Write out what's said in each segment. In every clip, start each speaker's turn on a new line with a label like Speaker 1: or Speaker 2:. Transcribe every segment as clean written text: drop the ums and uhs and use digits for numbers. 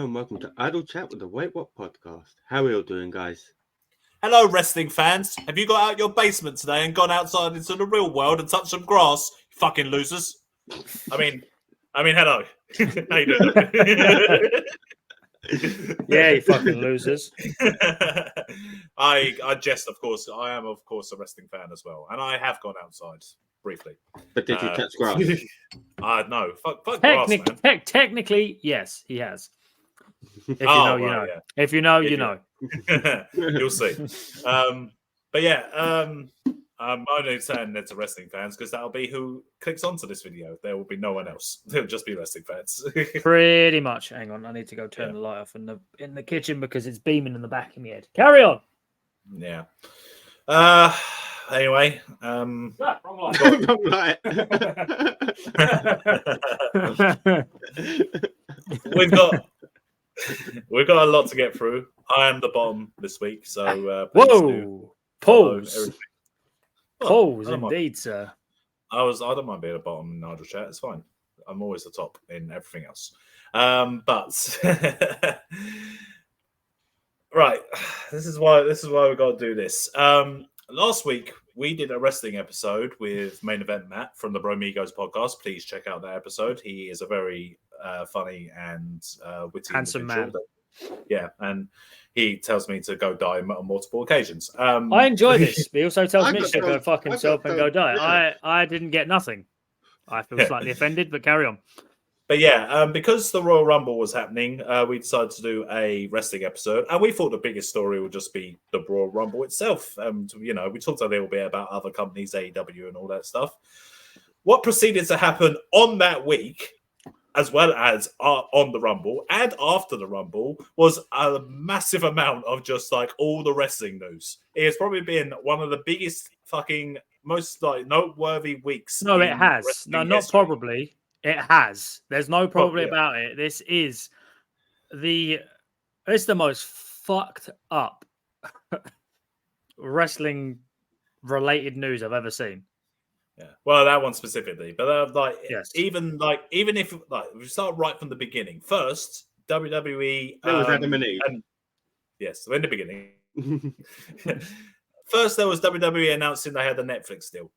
Speaker 1: and welcome to Idle Chat with the Wait What podcast. How are we all doing, guys?
Speaker 2: Hello, wrestling fans. Have you got out your basement today and gone outside into the real world and touched some grass? You fucking losers. I mean, hello. How you doing?
Speaker 3: Yeah, you fucking losers.
Speaker 2: I jest, of course. I am, of course, a wrestling fan as well, and I have gone outside briefly.
Speaker 1: But did you touch grass?
Speaker 2: No, fuck grass, man.
Speaker 3: Technically, yes, he has. If you
Speaker 2: Oh,
Speaker 3: know, you
Speaker 2: right,
Speaker 3: know.
Speaker 2: yeah.
Speaker 3: If you know, you know.
Speaker 2: You'll see. But yeah, I'm only saying it's a wrestling fans because that'll be who clicks onto this video. There will be no one else. It'll just be wrestling fans.
Speaker 3: Pretty much. Hang on, I need to go turn the light off in the kitchen because it's beaming in the back of my head. Carry on.
Speaker 2: Yeah. Anyway,
Speaker 3: Wrong
Speaker 1: Right.
Speaker 2: we've got a lot to get through. I am the bottom this week, so
Speaker 3: whoa, pause. Pause,
Speaker 2: I don't mind.
Speaker 3: indeed, sir.
Speaker 2: I don't mind being a bottom in Idle Chat. It's fine. I'm always the top in everything else. But right, this is why we got to do this. Last week we did a wrestling episode with Main Event Matt from the Bromigos podcast. Please check out that episode. He is a very funny and witty,
Speaker 3: handsome man.
Speaker 2: Yeah, and he tells me to go die on multiple occasions.
Speaker 3: I enjoy this, but he also tells Mitch to go
Speaker 1: told-
Speaker 3: fuck
Speaker 1: I
Speaker 3: himself
Speaker 1: got
Speaker 3: and go
Speaker 1: told-
Speaker 3: die.
Speaker 1: yeah.
Speaker 3: I didn't get nothing. I feel slightly offended, but carry on.
Speaker 2: But yeah, because the Royal Rumble was happening, we decided to do a wrestling episode, and we thought the biggest story would just be the Royal Rumble itself. We talked a little bit about other companies, AEW, and all that stuff. What proceeded to happen on that week, as well as on the Rumble and after the Rumble, was a massive amount of just like all the wrestling news. It has probably been one of the biggest fucking most like noteworthy weeks.
Speaker 3: No, it
Speaker 2: in
Speaker 3: has. No,
Speaker 2: wrestling
Speaker 3: not
Speaker 2: history.
Speaker 3: probably. It has. There's no probably
Speaker 2: yeah.
Speaker 3: about it. This is the most fucked up wrestling related news I've ever seen.
Speaker 2: Yeah, well, that one specifically, but
Speaker 3: Yes.
Speaker 2: even if we start right from the beginning. First, WWE.
Speaker 1: There was Adam and Eve.
Speaker 2: Yes, so in the beginning. First, there was WWE announcing they had a Netflix deal,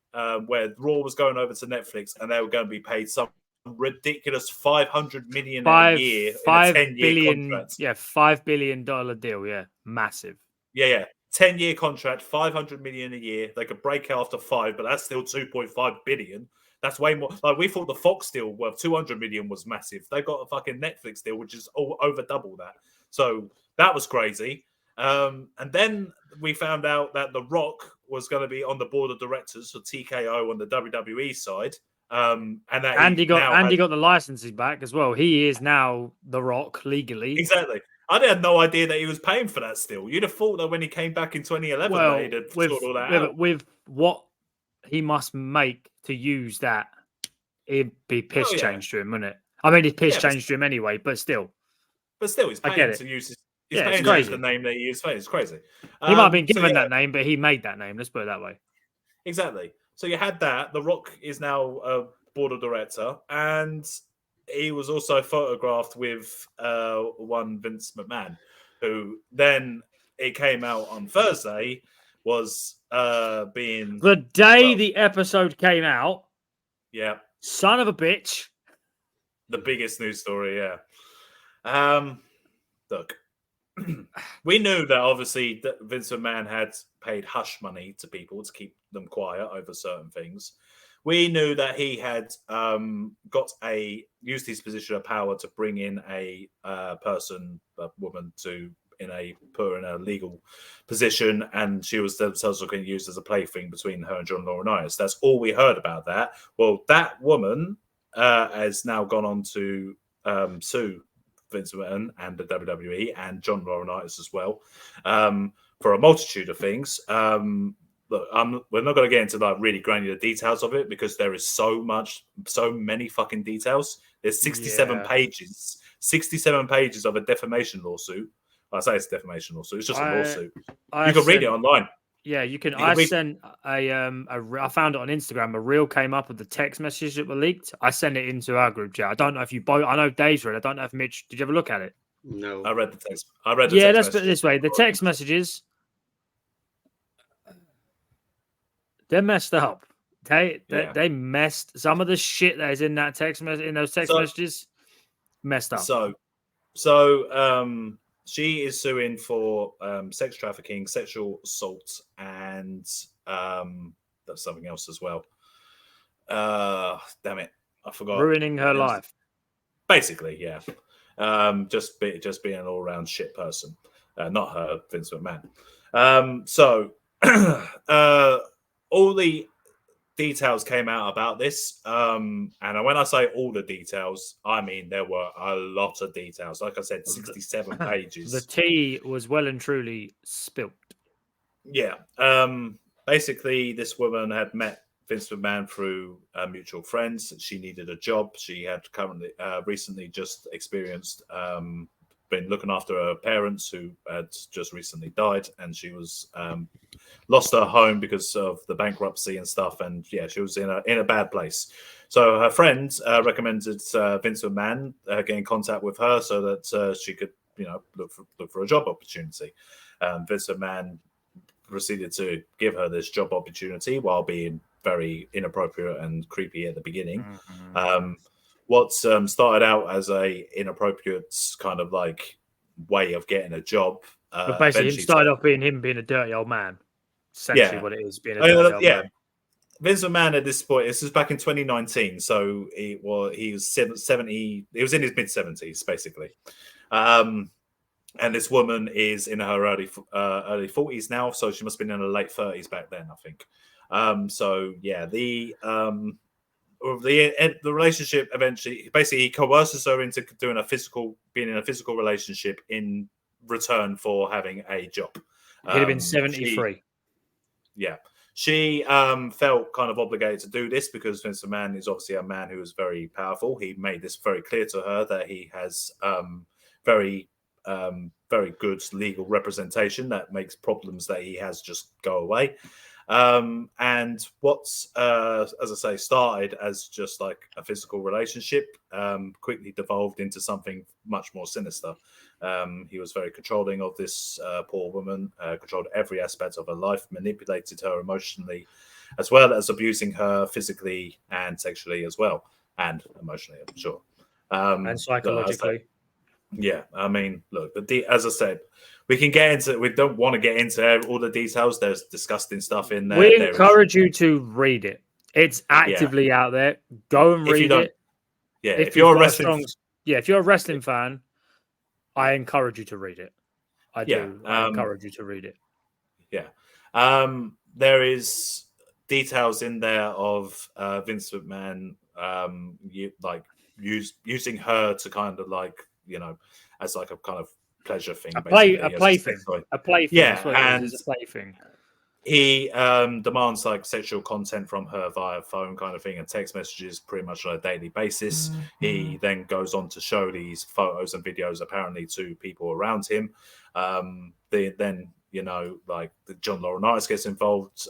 Speaker 2: where Raw was going over to Netflix, and they were going to be paid some ridiculous $500 million a year in a 10-year contract.
Speaker 3: Yeah, $5 billion deal. Yeah, massive.
Speaker 2: Yeah. 10-year contract, $500 million a year. They could break it after 5, but that's still $2.5 billion. That's way more. Like we thought the Fox deal worth $200 million was massive. They got a fucking Netflix deal, which is over double that. So that was crazy. And then we found out that The Rock was going to be on the board of directors for TKO on the WWE side. And he got
Speaker 3: the licenses back as well. He is now The Rock legally.
Speaker 2: Exactly. I had no idea that he was paying for that still. You'd have thought that when he came back in 2011, that he'd have sorted all that out.
Speaker 3: With what he must make to use that, it'd be piss change to him, wouldn't it? I mean, it's piss change to him anyway, but still.
Speaker 2: But still, he's paying to use he's paying to use the name that he used. It's crazy.
Speaker 3: He might have been given that name, but he made that name. Let's put it that way.
Speaker 2: Exactly. So you had that. The Rock is now a board of director, and he was also photographed with one Vince McMahon, who then it came out on Thursday was being
Speaker 3: the day the episode came out.
Speaker 2: Yeah,
Speaker 3: son of a bitch.
Speaker 2: The biggest news story. Yeah. Look, we knew that obviously that Vince McMahon had paid hush money to people to keep them quiet over certain things. We knew that he had used his position of power to bring in a woman put her in a legal position, and she was themselves looking used as a plaything between her and John Laurinaitis. That's all we heard about that. Well, that woman has now gone on to sue Vince McMahon and the WWE and John Laurinaitis as well for a multitude of things. Look, we're not going to get into like really granular details of it because there is so many fucking details. There's 67 pages of a defamation lawsuit. I say it's a defamation lawsuit. It's just a lawsuit. You can read it online.
Speaker 3: Yeah, you can. I found it on Instagram. A reel came up of the text messages that were leaked. I sent it into our group chat. I don't know if you both. I know Dave's read. I don't know if Mitch. Did you ever look at it?
Speaker 1: No.
Speaker 2: I read the text. I read the
Speaker 3: Yeah,
Speaker 2: text
Speaker 3: let's put it
Speaker 2: messages.
Speaker 3: this way: the text messages, they're messed up. They messed some of the shit that is in that those text messages. Messed up.
Speaker 2: So she is suing for sex trafficking, sexual assault, and that's something else as well. Damn it, I forgot.
Speaker 3: Ruining her life.
Speaker 2: Basically, yeah. Just being an all-round shit person. Not her, Vince McMahon. So all the details came out about this. And when I say all the details, I mean there were a lot of details. Like I said, 67 pages.
Speaker 3: The tea was well and truly spilt.
Speaker 2: Yeah. Basically, this woman had met Vince McMahon through mutual friends. She needed a job. She had recently just experienced, been looking after her parents who had just recently died, and she was lost her home because of the bankruptcy and stuff. And yeah, she was in a bad place. So her friend recommended Vince McMahon get in contact with her so that she could, look for a job opportunity. Vince McMahon proceeded to give her this job opportunity while being very inappropriate and creepy at the beginning.
Speaker 3: Mm-hmm.
Speaker 2: What started out as a inappropriate kind of like way of getting a job,
Speaker 3: But basically, him started off being a dirty old man. Essentially, what it is, being a dirty old man.
Speaker 2: Vince McMahon at this point, this was back in 2019, so he was 70. He was in his mid-70s, basically. And this woman is in her early 40s now, so she must have been in her late 30s back then, I think. So yeah, the relationship eventually, basically, he coerces her into being in a physical relationship in return for having a job.
Speaker 3: He'd have been 73.
Speaker 2: She felt kind of obligated to do this because Vince McMahon is obviously a man who is very powerful. He made this very clear to her that he has very good legal representation that makes problems that he has just go away. And what's, as I say, started as just like a physical relationship, quickly devolved into something much more sinister. He was very controlling of this poor woman, controlled every aspect of her life, manipulated her emotionally, as well as abusing her physically and sexually as well, and emotionally, I'm sure.
Speaker 3: And psychologically.
Speaker 2: Yeah, I mean, look, as I said, we can get into. We don't want to get into all the details. There's disgusting stuff in there.
Speaker 3: We encourage you to read it. It's actively out there. Go and read it.
Speaker 2: Yeah, if you're a wrestling,
Speaker 3: if you're a wrestling fan, I encourage you to read it. I do. I encourage you to read it.
Speaker 2: Yeah, there is details in there of Vince McMahon, using her to kind of like, as like a kind of pleasure thing,
Speaker 3: a plaything.
Speaker 2: Yeah,
Speaker 3: and it's a plaything.
Speaker 2: He demands like sexual content from her via phone kind of thing and text messages pretty much on a daily basis. Mm-hmm. He then goes on to show these photos and videos apparently to people around him. Like the John Laurinaitis gets involved.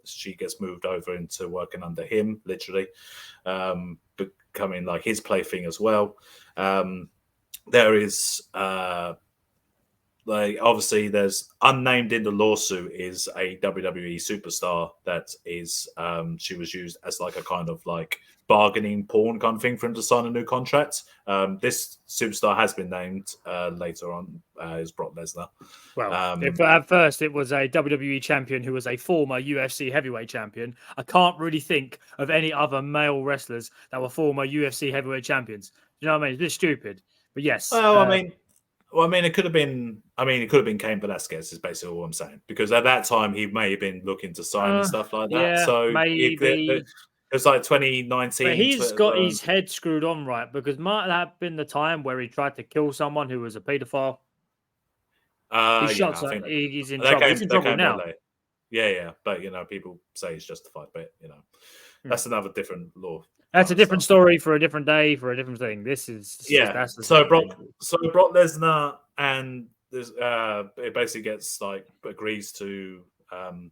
Speaker 2: She gets moved over into working under him, literally, becoming like his plaything as well. There is obviously there's unnamed in the lawsuit is a WWE superstar that is she was used as like a kind of like bargaining pawn kind of thing for him to sign a new contract. This superstar has been named later on is Brock Lesnar.
Speaker 3: Well, at first it was a WWE champion who was a former UFC heavyweight champion. I can't really think of any other male wrestlers that were former UFC heavyweight champions. You know what I mean? It's a bit stupid, but yes.
Speaker 2: Well, I mean, it could have been. I mean, it could have been Cain Velasquez. Is basically all I'm saying. Because at that time, he may have been looking to sign and stuff like that.
Speaker 3: Yeah,
Speaker 2: so
Speaker 3: maybe
Speaker 2: it was like 2019.
Speaker 3: But he's got his head screwed on right because might that have been the time where he tried to kill someone who was a paedophile. He's in trouble. He's in trouble now.
Speaker 2: Yeah, but people say he's justified, but that's another different law.
Speaker 3: That's a different story for a different day for a different thing. This is
Speaker 2: so Brock Lesnar and there's it basically gets like agrees to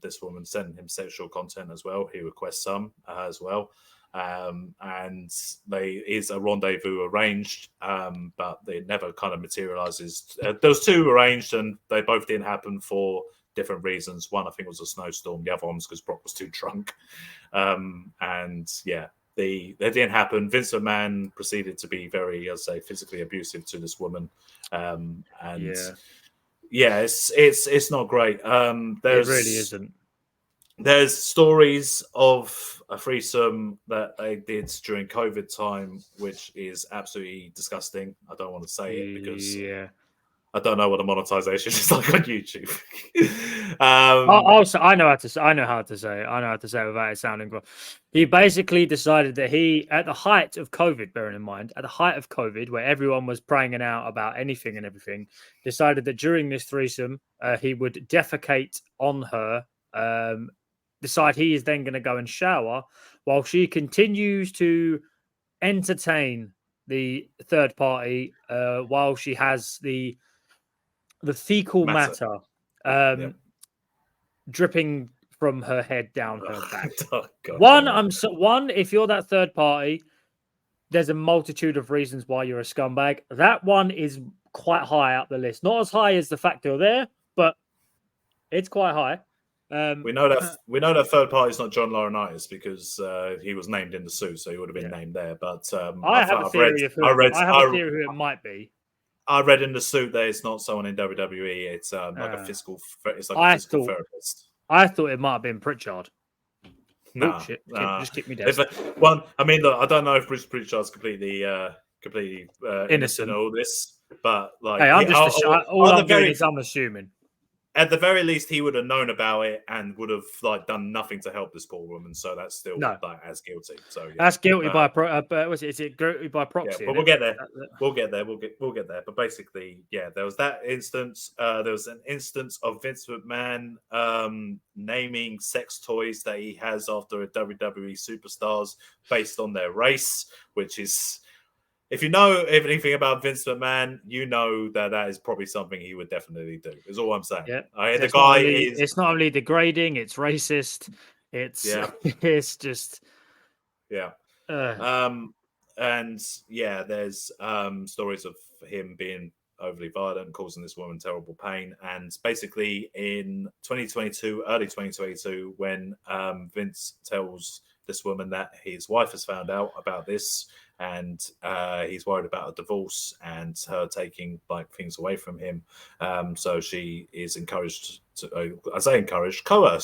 Speaker 2: this woman sending him sexual content as well. He requests some as well. and is a rendezvous arranged, but it never kind of materializes. There was two arranged, and they both didn't happen for different reasons. One, I think, was a snowstorm. The other one was because Brock was too drunk. And yeah, they didn't happen. Vince McMahon proceeded to be very, I'd say, physically abusive to this woman, and yeah, it's not great.
Speaker 3: It really isn't.
Speaker 2: There's stories of a threesome that they did during COVID time, which is absolutely disgusting. I don't want to say it because I don't know what the monetization is like on YouTube.
Speaker 3: Also, I know how to say it. I know how to say it without it sounding gross. He basically decided that at the height of COVID, bearing in mind, at the height of COVID, where everyone was praying out about anything and everything, decided that during this threesome, he would defecate on her. Decide he is then going to go and shower while she continues to entertain the third party while she has the fecal matter dripping from her head down her back. One, if you're that third party, there's a multitude of reasons why you're a scumbag. That one is quite high up the list. Not as high as the fact you're there, but it's quite high.
Speaker 2: We know that third party is not John Laurinaitis because he was named in the suit, so he would have been named there. But
Speaker 3: I have a theory who it might be.
Speaker 2: I read in the suit that it's not someone in WWE. It's like a physical. It's like a physical therapist.
Speaker 3: I thought it might have been Pritchard.
Speaker 2: No,
Speaker 3: shit. Just kick me down.
Speaker 2: I mean, look, I don't know if Bruce Pritchard's completely innocent in all this, but like,
Speaker 3: hey, I'm I'm assuming.
Speaker 2: At the very least, he would have known about it and would have like done nothing to help this poor woman. So that's still like as guilty. So yeah.
Speaker 3: That's guilty by is it guilty by proxy?
Speaker 2: Yeah, but we'll get there. We'll get there. But basically, yeah, there was that instance. There was an instance of Vince McMahon naming sex toys that he has after WWE superstars based on their race, which is. If you know anything about Vince McMahon, you know that is probably something he would definitely do. Is all I'm saying.
Speaker 3: Yeah,
Speaker 2: It's
Speaker 3: not only degrading; it's racist. It's just
Speaker 2: and yeah, there's stories of him being overly violent, causing this woman terrible pain, and basically in 2022, early 2022, when Vince tells this woman that his wife has found out about this. And he's worried about a divorce and her taking like things away from him. So she is coerced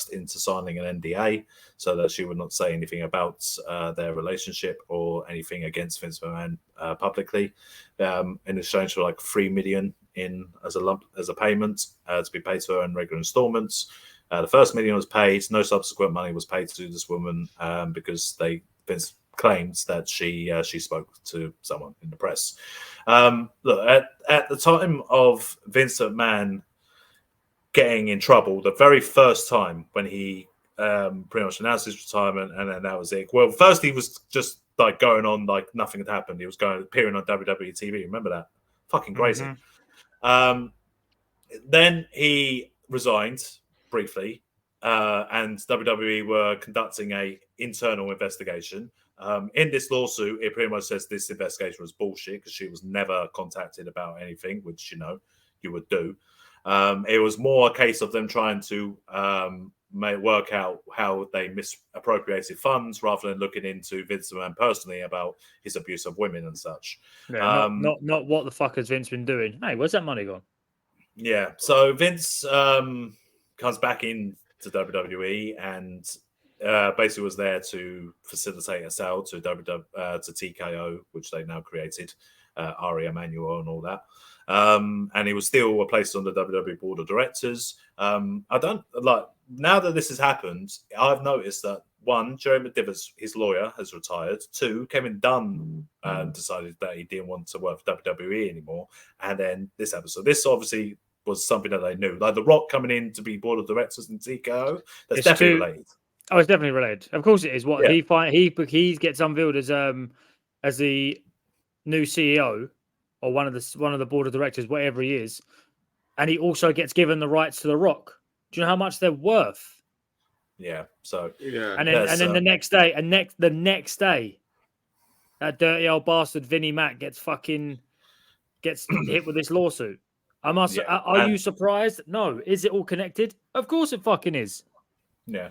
Speaker 2: into signing an NDA so that she would not say anything about their relationship or anything against Vince McMahon publicly. In exchange for like $3 million as a payment to be paid to her in regular installments. The first $1 million was paid. No subsequent money was paid to this woman because Vince claims that she spoke to someone in the press. Look, at the time of Vince McMahon getting in trouble, the very first time when he pretty much announced his retirement, and then that was it. Well, first he was just like going on like nothing had happened. He was appearing on WWE TV. Remember that? Fucking crazy. Mm-hmm. Then he resigned briefly, and WWE were conducting a internal investigation. In this lawsuit, it pretty much says this investigation was bullshit because she was never contacted about anything, which, you know, you would do. It was more a case of them trying to work out how they misappropriated funds rather than looking into Vince McMahon personally about his abuse of women and such.
Speaker 3: Yeah, not what the fuck has Vince been doing? Hey, where's that money gone?
Speaker 2: Yeah, so Vince comes back into WWE and basically was there to facilitate a sale to TKO, which they now created, Ari Emanuel and all that. And he was still placed on the WWE board of directors. I don't like now that this has happened. I've noticed that one, Jerry McDivers, his lawyer, has retired. Two, Kevin Dunn decided that he didn't want to work for WWE anymore. And then this happened. So this obviously was something that they knew. Like The Rock coming in to be board of directors in TKO, that's definitely related.
Speaker 3: Oh, it's definitely related. Of course, it is. What he gets unveiled as the new CEO or one of the board of directors, whatever he is, and he also gets given the rights to The Rock. Do you know how much they're worth?
Speaker 2: Yeah. So
Speaker 1: Yeah.
Speaker 3: And then the next day, that dirty old bastard Vinnie Mac gets hit with this lawsuit. Are you surprised? No. Is it all connected? Of course it fucking is.
Speaker 2: Yeah.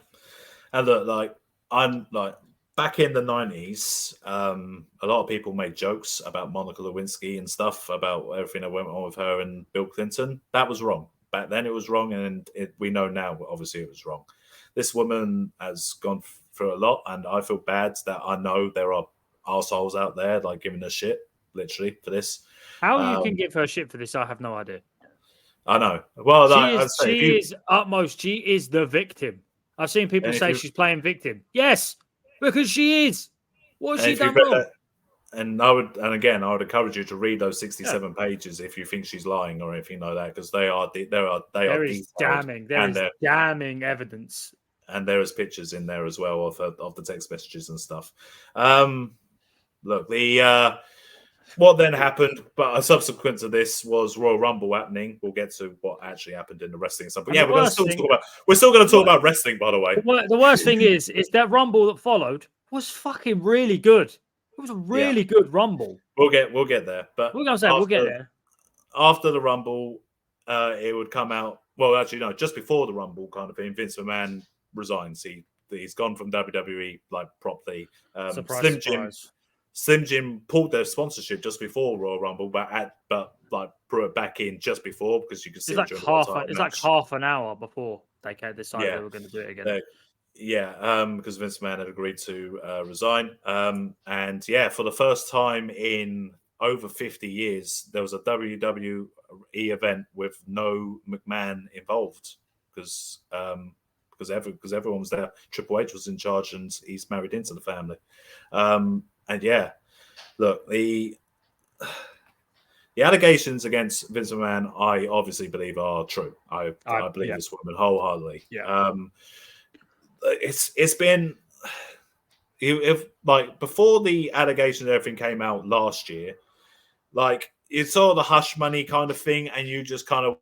Speaker 2: And look, like, I'm like, back in the 90s, a lot of people made jokes about Monica Lewinsky and stuff, about everything that went on with her and Bill Clinton. That was wrong. Back then it was wrong, and we know now, obviously, it was wrong. This woman has gone through a lot, and I feel bad that I know there are arseholes out there, like, giving her shit, literally, for this.
Speaker 3: How you can give her shit for this, I have no idea.
Speaker 2: I know. Well,
Speaker 3: she is the victim. I've seen people say she's playing victim. Yes, because she is. What has she done wrong?
Speaker 2: And I would encourage you to read those 67 pages if you think she's lying or anything like that, because they are
Speaker 3: damning. There is damning evidence,
Speaker 2: and there is pictures in there as well of the text messages and stuff. Look, what then happened, but subsequent to this, was Royal Rumble happening. We'll get to what actually happened in the wrestling stuff. But yeah, we're still going to talk about wrestling, by the way.
Speaker 3: The worst thing is that Rumble that followed was fucking really good. It was a really good Rumble.
Speaker 2: We'll get there. But
Speaker 3: we're going to say we'll get there.
Speaker 2: After the Rumble, it would come out. Well, actually, no, just before the Rumble kind of thing, Vince McMahon resigns. He's gone from WWE like properly. Slim Jim pulled their sponsorship just before Royal Rumble, but brought it back in just before, because you could see
Speaker 3: it's like half an hour before they decided they were going to do it again.
Speaker 2: Because Vince McMahon had agreed to resign. And for the first time in over 50 years, there was a WWE event with no McMahon involved, because everyone was there. Triple H was in charge, and he's married into the family. Look, the allegations against Vince McMahon, I obviously believe are true. I believe this woman wholeheartedly.
Speaker 3: Yeah.
Speaker 2: It's been, if like, before the allegations and everything came out last year, like, it's sort of the hush money kind of thing, and you just kind of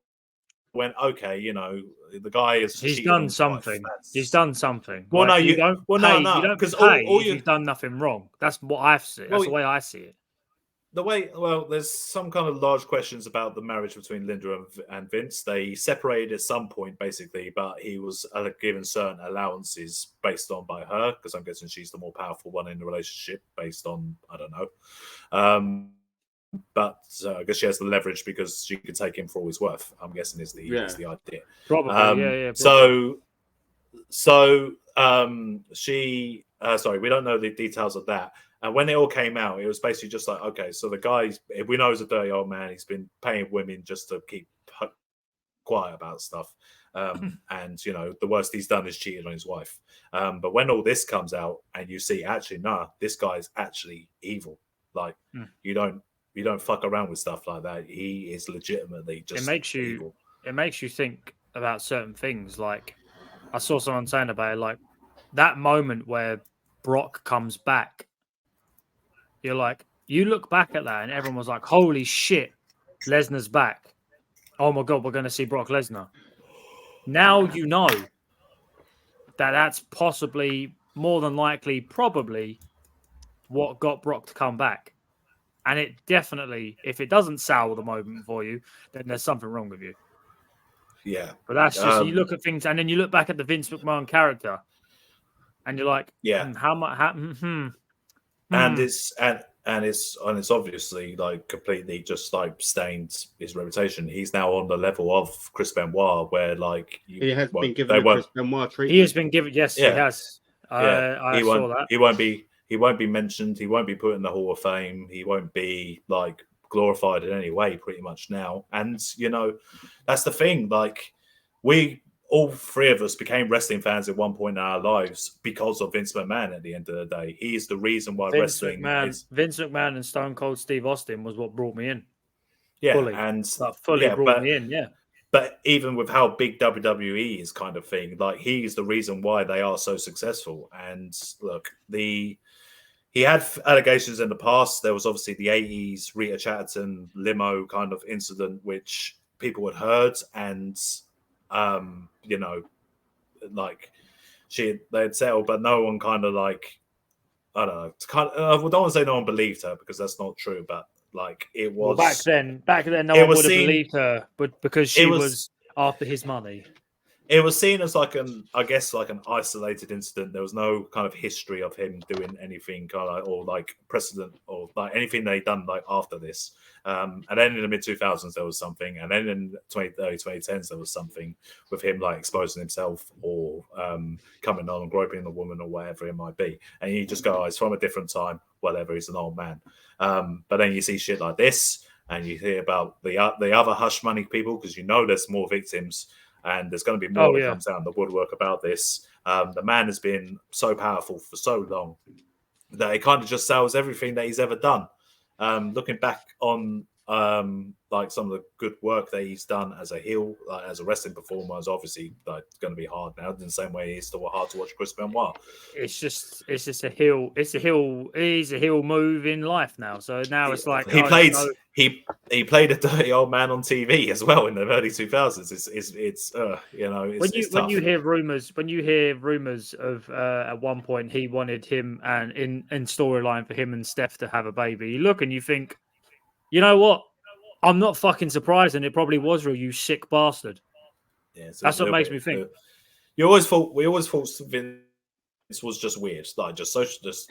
Speaker 2: went, okay, the guy is.
Speaker 3: He's done something. He's done something.
Speaker 2: Well,
Speaker 3: like,
Speaker 2: no,
Speaker 3: you don't.
Speaker 2: Well,
Speaker 3: pay,
Speaker 2: no,
Speaker 3: because all you've done nothing wrong. That's what I see. That's the way I see it.
Speaker 2: There's some kind of large questions about the marriage between Linda and Vince. They separated at some point, basically, but he was given certain allowances based on by her, because I'm guessing she's the more powerful one in the relationship, based on, I don't know. But I guess she has the leverage because she could take him for all he's worth, I'm guessing is the idea.
Speaker 3: Probably,
Speaker 2: Probably. She, we don't know the details of that. And when it all came out, it was basically just like, okay, so the guy, we know he's a dirty old man. He's been paying women just to keep quiet about stuff. And, the worst he's done is cheated on his wife. But when all this comes out and you see, actually, this guy's actually evil. Like, you don't fuck around with stuff like that. He is legitimately just evil.
Speaker 3: It makes you think about certain things. Like, I saw someone saying about it, like, that moment where Brock comes back. You're like, you look back at that and everyone was like, holy shit, Lesnar's back. Oh my God, we're going to see Brock Lesnar. Now you know that that's possibly, more than likely, probably what got Brock to come back. And it definitely, if it doesn't sour the moment for you, then there's something wrong with you.
Speaker 2: Yeah.
Speaker 3: But that's just, you look at things, and then you look back at the Vince McMahon character and you're like, how much,
Speaker 2: And it's obviously like completely just like stained his reputation. He's now on the level of Chris Benoit, where like
Speaker 1: he has been given Chris Benoit treatment.
Speaker 3: He has been given, he has. I saw that.
Speaker 2: He won't be mentioned. He won't be put in the Hall of Fame. He won't be like glorified in any way, pretty much now. And that's the thing. Like, all three of us became wrestling fans at one point in our lives because of Vince McMahon. At the end of the day, he is the reason why Vince
Speaker 3: McMahon and Stone Cold Steve Austin was what brought me in.
Speaker 2: Yeah,
Speaker 3: fully brought me in. Yeah,
Speaker 2: but even with how big WWE is, kind of thing, like, he's the reason why they are so successful. And look, he had allegations in the past. There was obviously the 80s Rita Chatterton limo kind of incident, which people had heard, and like, they'd settled, but no one kind of like, I don't know. It's kind of, I don't want to say no one believed her because that's not true, but like it was.
Speaker 3: Well, back then, no
Speaker 2: it
Speaker 3: one
Speaker 2: was
Speaker 3: would have
Speaker 2: seen-
Speaker 3: believed her, but because she was after his money.
Speaker 2: It was seen as like an isolated incident. There was no kind of history of him doing anything kind of or like precedent or like anything they'd done like after this. And then in the mid 2000s there was something, and then in early 2010s there was something with him like exposing himself or coming on and groping a woman or whatever it might be. And you just go, oh, it's from a different time, whatever. He's an old man. But then you see shit like this, and you hear about the other hush money people because you know there's more victims. And there's going to be more that comes out in the woodwork about this. The man has been so powerful for so long that he kind of just sells everything that he's ever done. Looking back on like some of the good work that he's done as a heel, like as a wrestling performer, is obviously like going to be hard now. In the same way, it's still hard to watch Chris Benoit.
Speaker 3: It's just a heel. It's a heel. He's a heel move in life now. So now it's like
Speaker 2: he played a dirty old man on TV as well in the early 2000s. It's
Speaker 3: when you hear rumors of at one point he wanted him and in storyline for him and Steph to have a baby. You look and you think, you know what? I'm not fucking surprised, and it probably was real. You sick bastard.
Speaker 2: Yeah,
Speaker 3: that's what makes me think.
Speaker 2: We always thought Vince was just weird, like just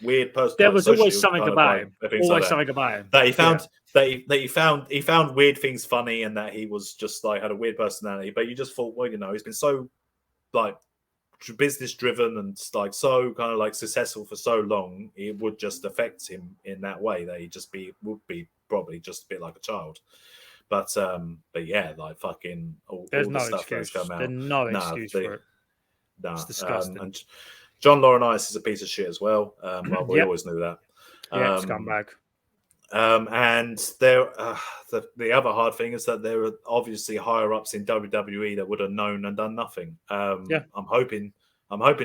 Speaker 2: weird person.
Speaker 3: There was always something about him. Always something about him.
Speaker 2: That he found he found weird things funny, and that he was just like had a weird personality. But you just thought, well, you know, he's been so like business driven and like so kind of like successful for so long, it would just affect him in that way that he would be probably just a bit like a child. But yeah, like fucking
Speaker 3: there's
Speaker 2: all
Speaker 3: no
Speaker 2: the stuff
Speaker 3: excuse.
Speaker 2: that's come out.
Speaker 3: There's no excuse for it.
Speaker 2: No,
Speaker 3: it's disgusting.
Speaker 2: And John Laurinaitis is a piece of shit as well. Well, we always knew that.
Speaker 3: Yeah, scumbag.
Speaker 2: And there, the other hard thing is that there are obviously higher ups in WWE that would have known and done nothing. I'm hoping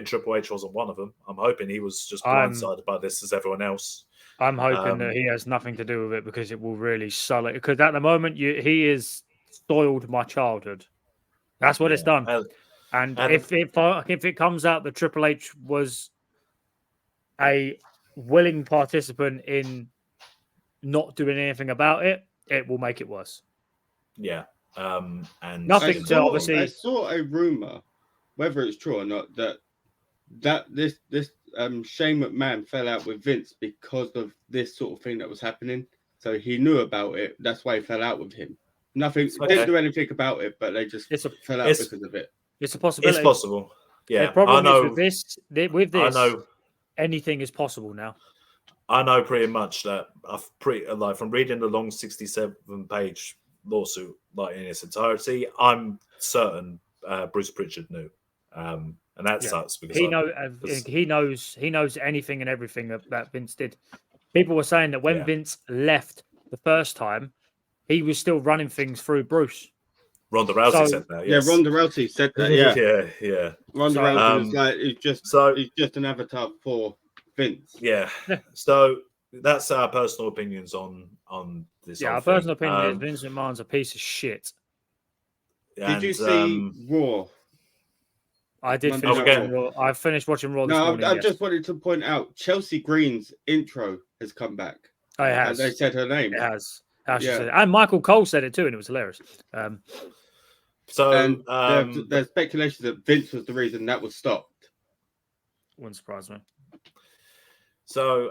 Speaker 2: Triple H wasn't one of them. I'm hoping he was just blindsided by this as everyone else.
Speaker 3: I'm hoping that he has nothing to do with it because it will really sully. Because at the moment, he is spoiled my childhood. That's what it's done. And if it comes out that Triple H was a willing participant in not doing anything about it, it will make it worse.
Speaker 2: Yeah. And
Speaker 3: nothing to obviously.
Speaker 1: I saw a rumor, whether it's true or not, that this Shane McMahon fell out with Vince because of this sort of thing that was happening. So he knew about it. That's why he fell out with him. Nothing. Didn't do anything about it, but they just fell out because of it.
Speaker 3: It's a possibility.
Speaker 2: It's possible. Yeah.
Speaker 3: The problem is with this,
Speaker 2: I know
Speaker 3: anything is possible now.
Speaker 2: I know pretty much that from reading the long 67-page lawsuit like in its entirety, I'm certain Bruce Pritchard knew. And that sucks because
Speaker 3: he knows anything and everything that Vince did. People were saying that when Vince left the first time, he was still running things through Bruce.
Speaker 2: Ronda Rousey said that. Yes.
Speaker 1: Yeah, Ronda Rousey said that.
Speaker 2: Yeah.
Speaker 1: Ronda Rousey was like, he's just an avatar for Vince.
Speaker 2: Yeah. So that's our personal opinions on this.
Speaker 3: Yeah, our personal opinion is Vince McMahon's a piece of shit.
Speaker 1: Did you see Raw?
Speaker 3: I did finish watching Raw. I finished watching Raw this morning.
Speaker 1: I just wanted to point out Chelsea Green's intro has come back.
Speaker 3: Oh, it has.
Speaker 1: They said her name.
Speaker 3: It has. Said it. And Michael Cole said it too, and it was hilarious.
Speaker 1: There's speculation that Vince was the reason that was stopped.
Speaker 3: Wouldn't surprise me.
Speaker 2: So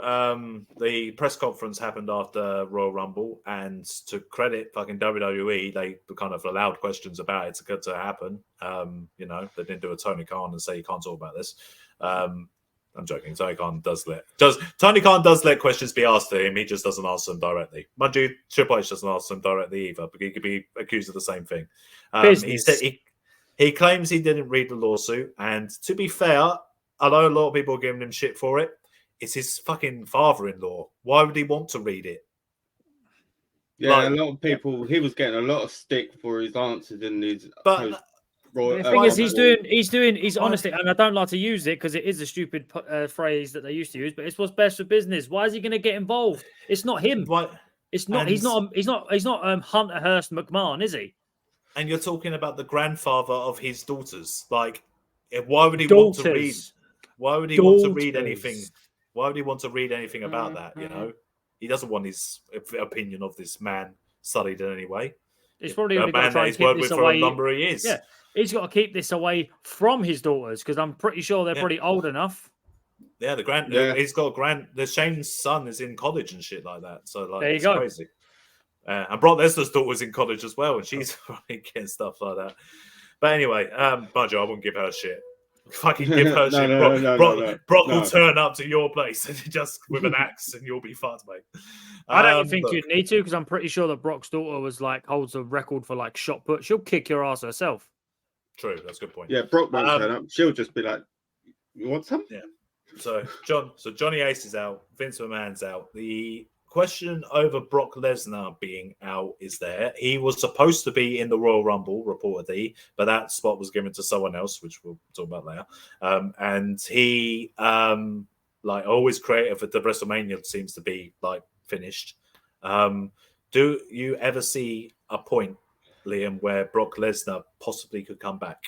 Speaker 2: the press conference happened after Royal Rumble, and to credit fucking WWE, they kind of allowed questions about it to happen. They didn't do a Tony Khan and say you can't talk about this. I'm joking. Tony Khan does let questions be asked to him. He just doesn't answer them directly. Mind you, Triple H doesn't answer them directly either, but he could be accused of the same thing. He said he claims he didn't read the lawsuit, and to be fair, I know a lot of people are giving him shit for it. It's his fucking father-in-law. Why would he want to read it?
Speaker 1: Yeah, a lot of people. He was getting a lot of stick for his answers in his.
Speaker 3: The thing is, he's honestly, and I don't like to use it because it is a stupid phrase that they used to use, but it's what's best for business. Why is he going to get involved? It's not him. It's not. He's not Hunter Hearst McMahon, is he?
Speaker 2: And you're talking about the grandfather of his daughters. Like, why would he want to read? Why would he want to read
Speaker 3: Daughters.
Speaker 2: anything? Why would he want to read anything about that? You know, he doesn't want his opinion of this man studied in any way.
Speaker 3: It's probably
Speaker 2: A
Speaker 3: only got to
Speaker 2: man
Speaker 3: try
Speaker 2: that
Speaker 3: and
Speaker 2: he's
Speaker 3: keep
Speaker 2: worked
Speaker 3: this
Speaker 2: with for a
Speaker 3: away.
Speaker 2: number of years.
Speaker 3: Yeah, he's got to keep this away from his daughters because I'm pretty sure they're pretty old enough.
Speaker 2: Yeah, he's got the Shane's son is in college and shit like that. So like,
Speaker 3: There you
Speaker 2: it's
Speaker 3: go.
Speaker 2: crazy. And Brock Lesnar's daughter's in college as well, and she's probably getting stuff like that. But anyway, mind you, I wouldn't give her shit. Fucking give her shit. Brock will turn up to your place and just with an axe, and you'll be fucked, mate.
Speaker 3: I don't think you'd need to because I'm pretty sure that Brock's daughter holds a record for like shot put. She'll kick your ass herself.
Speaker 2: True, that's a good point.
Speaker 1: Yeah, Brock won't turn up. She'll just be like, "You want some?"
Speaker 2: Yeah. So Johnny Ace is out. Vince McMahon's out. The question over Brock Lesnar being out is there. He was supposed to be in the Royal Rumble, reportedly, but that spot was given to someone else, which we'll talk about later. And he, like always creative at the WrestleMania seems to be like finished. Do you ever see a point, Liam, where Brock Lesnar possibly could come back?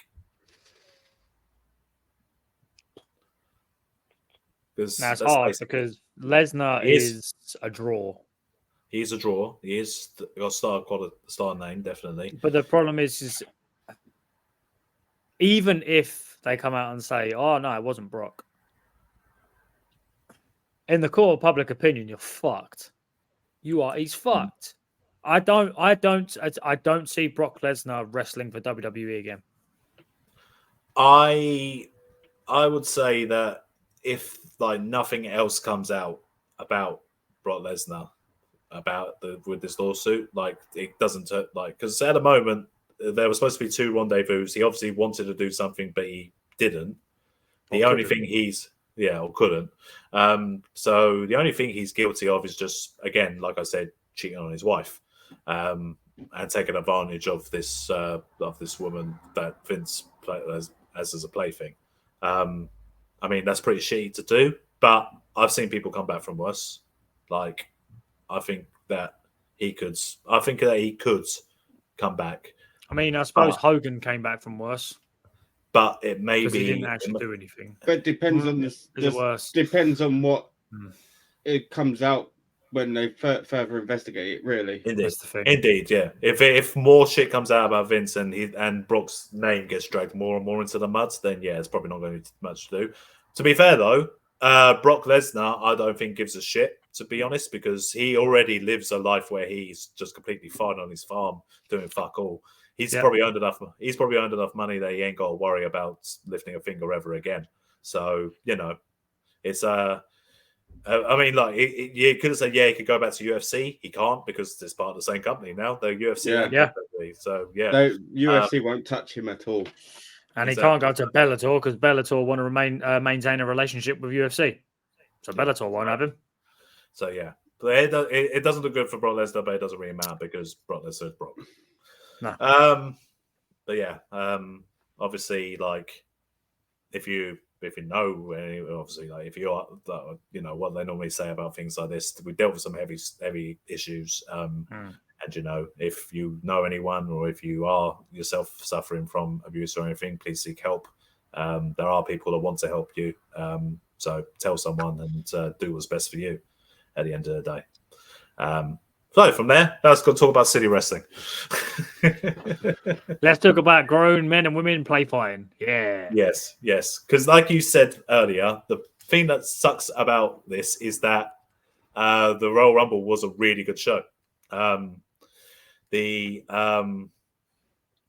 Speaker 3: That's hard because Lesnar is a draw.
Speaker 2: He's a draw. He is got a star name, definitely.
Speaker 3: But the problem is even if they come out and say, "Oh no, it wasn't Brock," in the court of public opinion, you're fucked. He's fucked. I don't see Brock Lesnar wrestling for WWE again.
Speaker 2: I would say that if like nothing else comes out about Brock Lesnar with this lawsuit, like it doesn't because at the moment there was supposed to be 2 rendezvous. He obviously wanted to do something, but he didn't. The only thing or couldn't. So the only thing he's guilty of is just, again, like I said, cheating on his wife, and taking advantage of this woman that Vince played as a plaything. I mean, that's pretty shitty to do, but I've seen people come back from worse. Like, I think that he could come back.
Speaker 3: I mean, I suppose Hogan came back from worse.
Speaker 2: But it may be...
Speaker 3: he didn't actually do anything.
Speaker 1: But it depends on depends on what it comes out when they further investigate it, really.
Speaker 2: Indeed, yeah. If more shit comes out about Vince and Brock's name gets dragged more and more into the mud, then yeah, it's probably not going to be much to do. To be fair, though, Brock Lesnar, I don't think gives a shit, to be honest, because he already lives a life where he's just completely fine on his farm doing fuck all. He's probably earned enough. He's probably earned enough money that he ain't got to worry about lifting a finger ever again. So it's I mean, like you could have said, he could go back to UFC. He can't because it's part of the same company now. The UFC, So
Speaker 1: UFC won't touch him at all,
Speaker 3: and he can't go to Bellator because Bellator want to maintain a relationship with UFC. So Bellator won't have him.
Speaker 2: So yeah, but it doesn't look good for Brock Lesnar, but it doesn't really matter because Brock Lesnar is Brock.
Speaker 3: No.
Speaker 2: But yeah, obviously, like if you know, obviously, like if you are, what they normally say about things like this, we dealt with some heavy issues. And if you know anyone or if you are yourself suffering from abuse or anything, please seek help. There are people that want to help you. So tell someone and do what's best for you at the end of the day. So from there, let's go talk about city wrestling.
Speaker 3: Let's talk about grown men and women play fighting. Yeah.
Speaker 2: Yes. Because like you said earlier, the thing that sucks about this is that the Royal Rumble was a really good show. The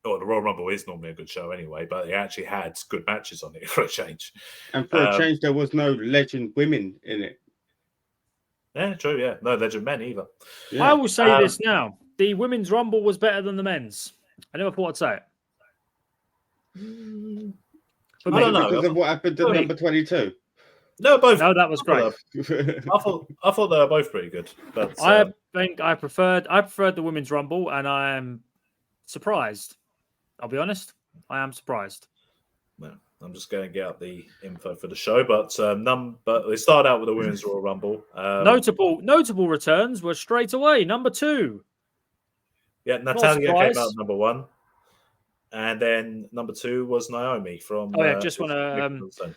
Speaker 2: Royal Rumble is normally a good show anyway, but it actually had good matches on it for a change.
Speaker 1: And for a change, there was no legend women in it.
Speaker 2: Yeah, true. Yeah, no legend men either.
Speaker 3: Yeah. I will say this now: the women's Rumble was better than the men's. I never thought I'd say it.
Speaker 2: I don't know
Speaker 1: because of what happened to number 22.
Speaker 2: No, both.
Speaker 3: No, that was great.
Speaker 2: I thought they were both pretty good. But
Speaker 3: I think I preferred the women's Rumble, and I am surprised. I'll be honest, I am surprised.
Speaker 2: No. I'm just going to get out the info for the show, but they started out with the Women's Royal Rumble.
Speaker 3: Notable returns were straight away. Number 2.
Speaker 2: Yeah, Natalia came out number 1. And then number 2 was Naomi from...
Speaker 3: just want to...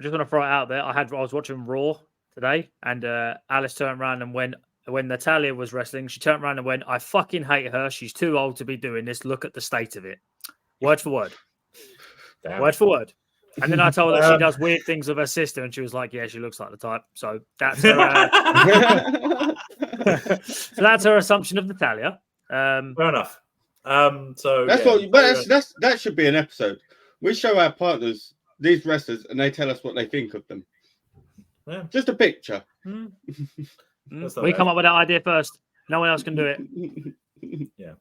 Speaker 3: I just want to throw it out there. I was watching Raw today, and Alice turned around and when Natalia was wrestling, she turned around and went, "I fucking hate her. She's too old to be doing this. Look at the state of it." Word for word.
Speaker 2: Damn.
Speaker 3: Word for word. And then I told her she does weird things with her sister, and she was like, "Yeah, she looks like the type." So that's her. So that's her assumption of Natalia.
Speaker 2: Fair enough. So
Speaker 1: that should be an episode. We show our partners these wrestlers, and they tell us what they think of them.
Speaker 2: Yeah.
Speaker 1: Just a picture.
Speaker 3: We come up with that idea first. No one else can do it.
Speaker 2: Yeah.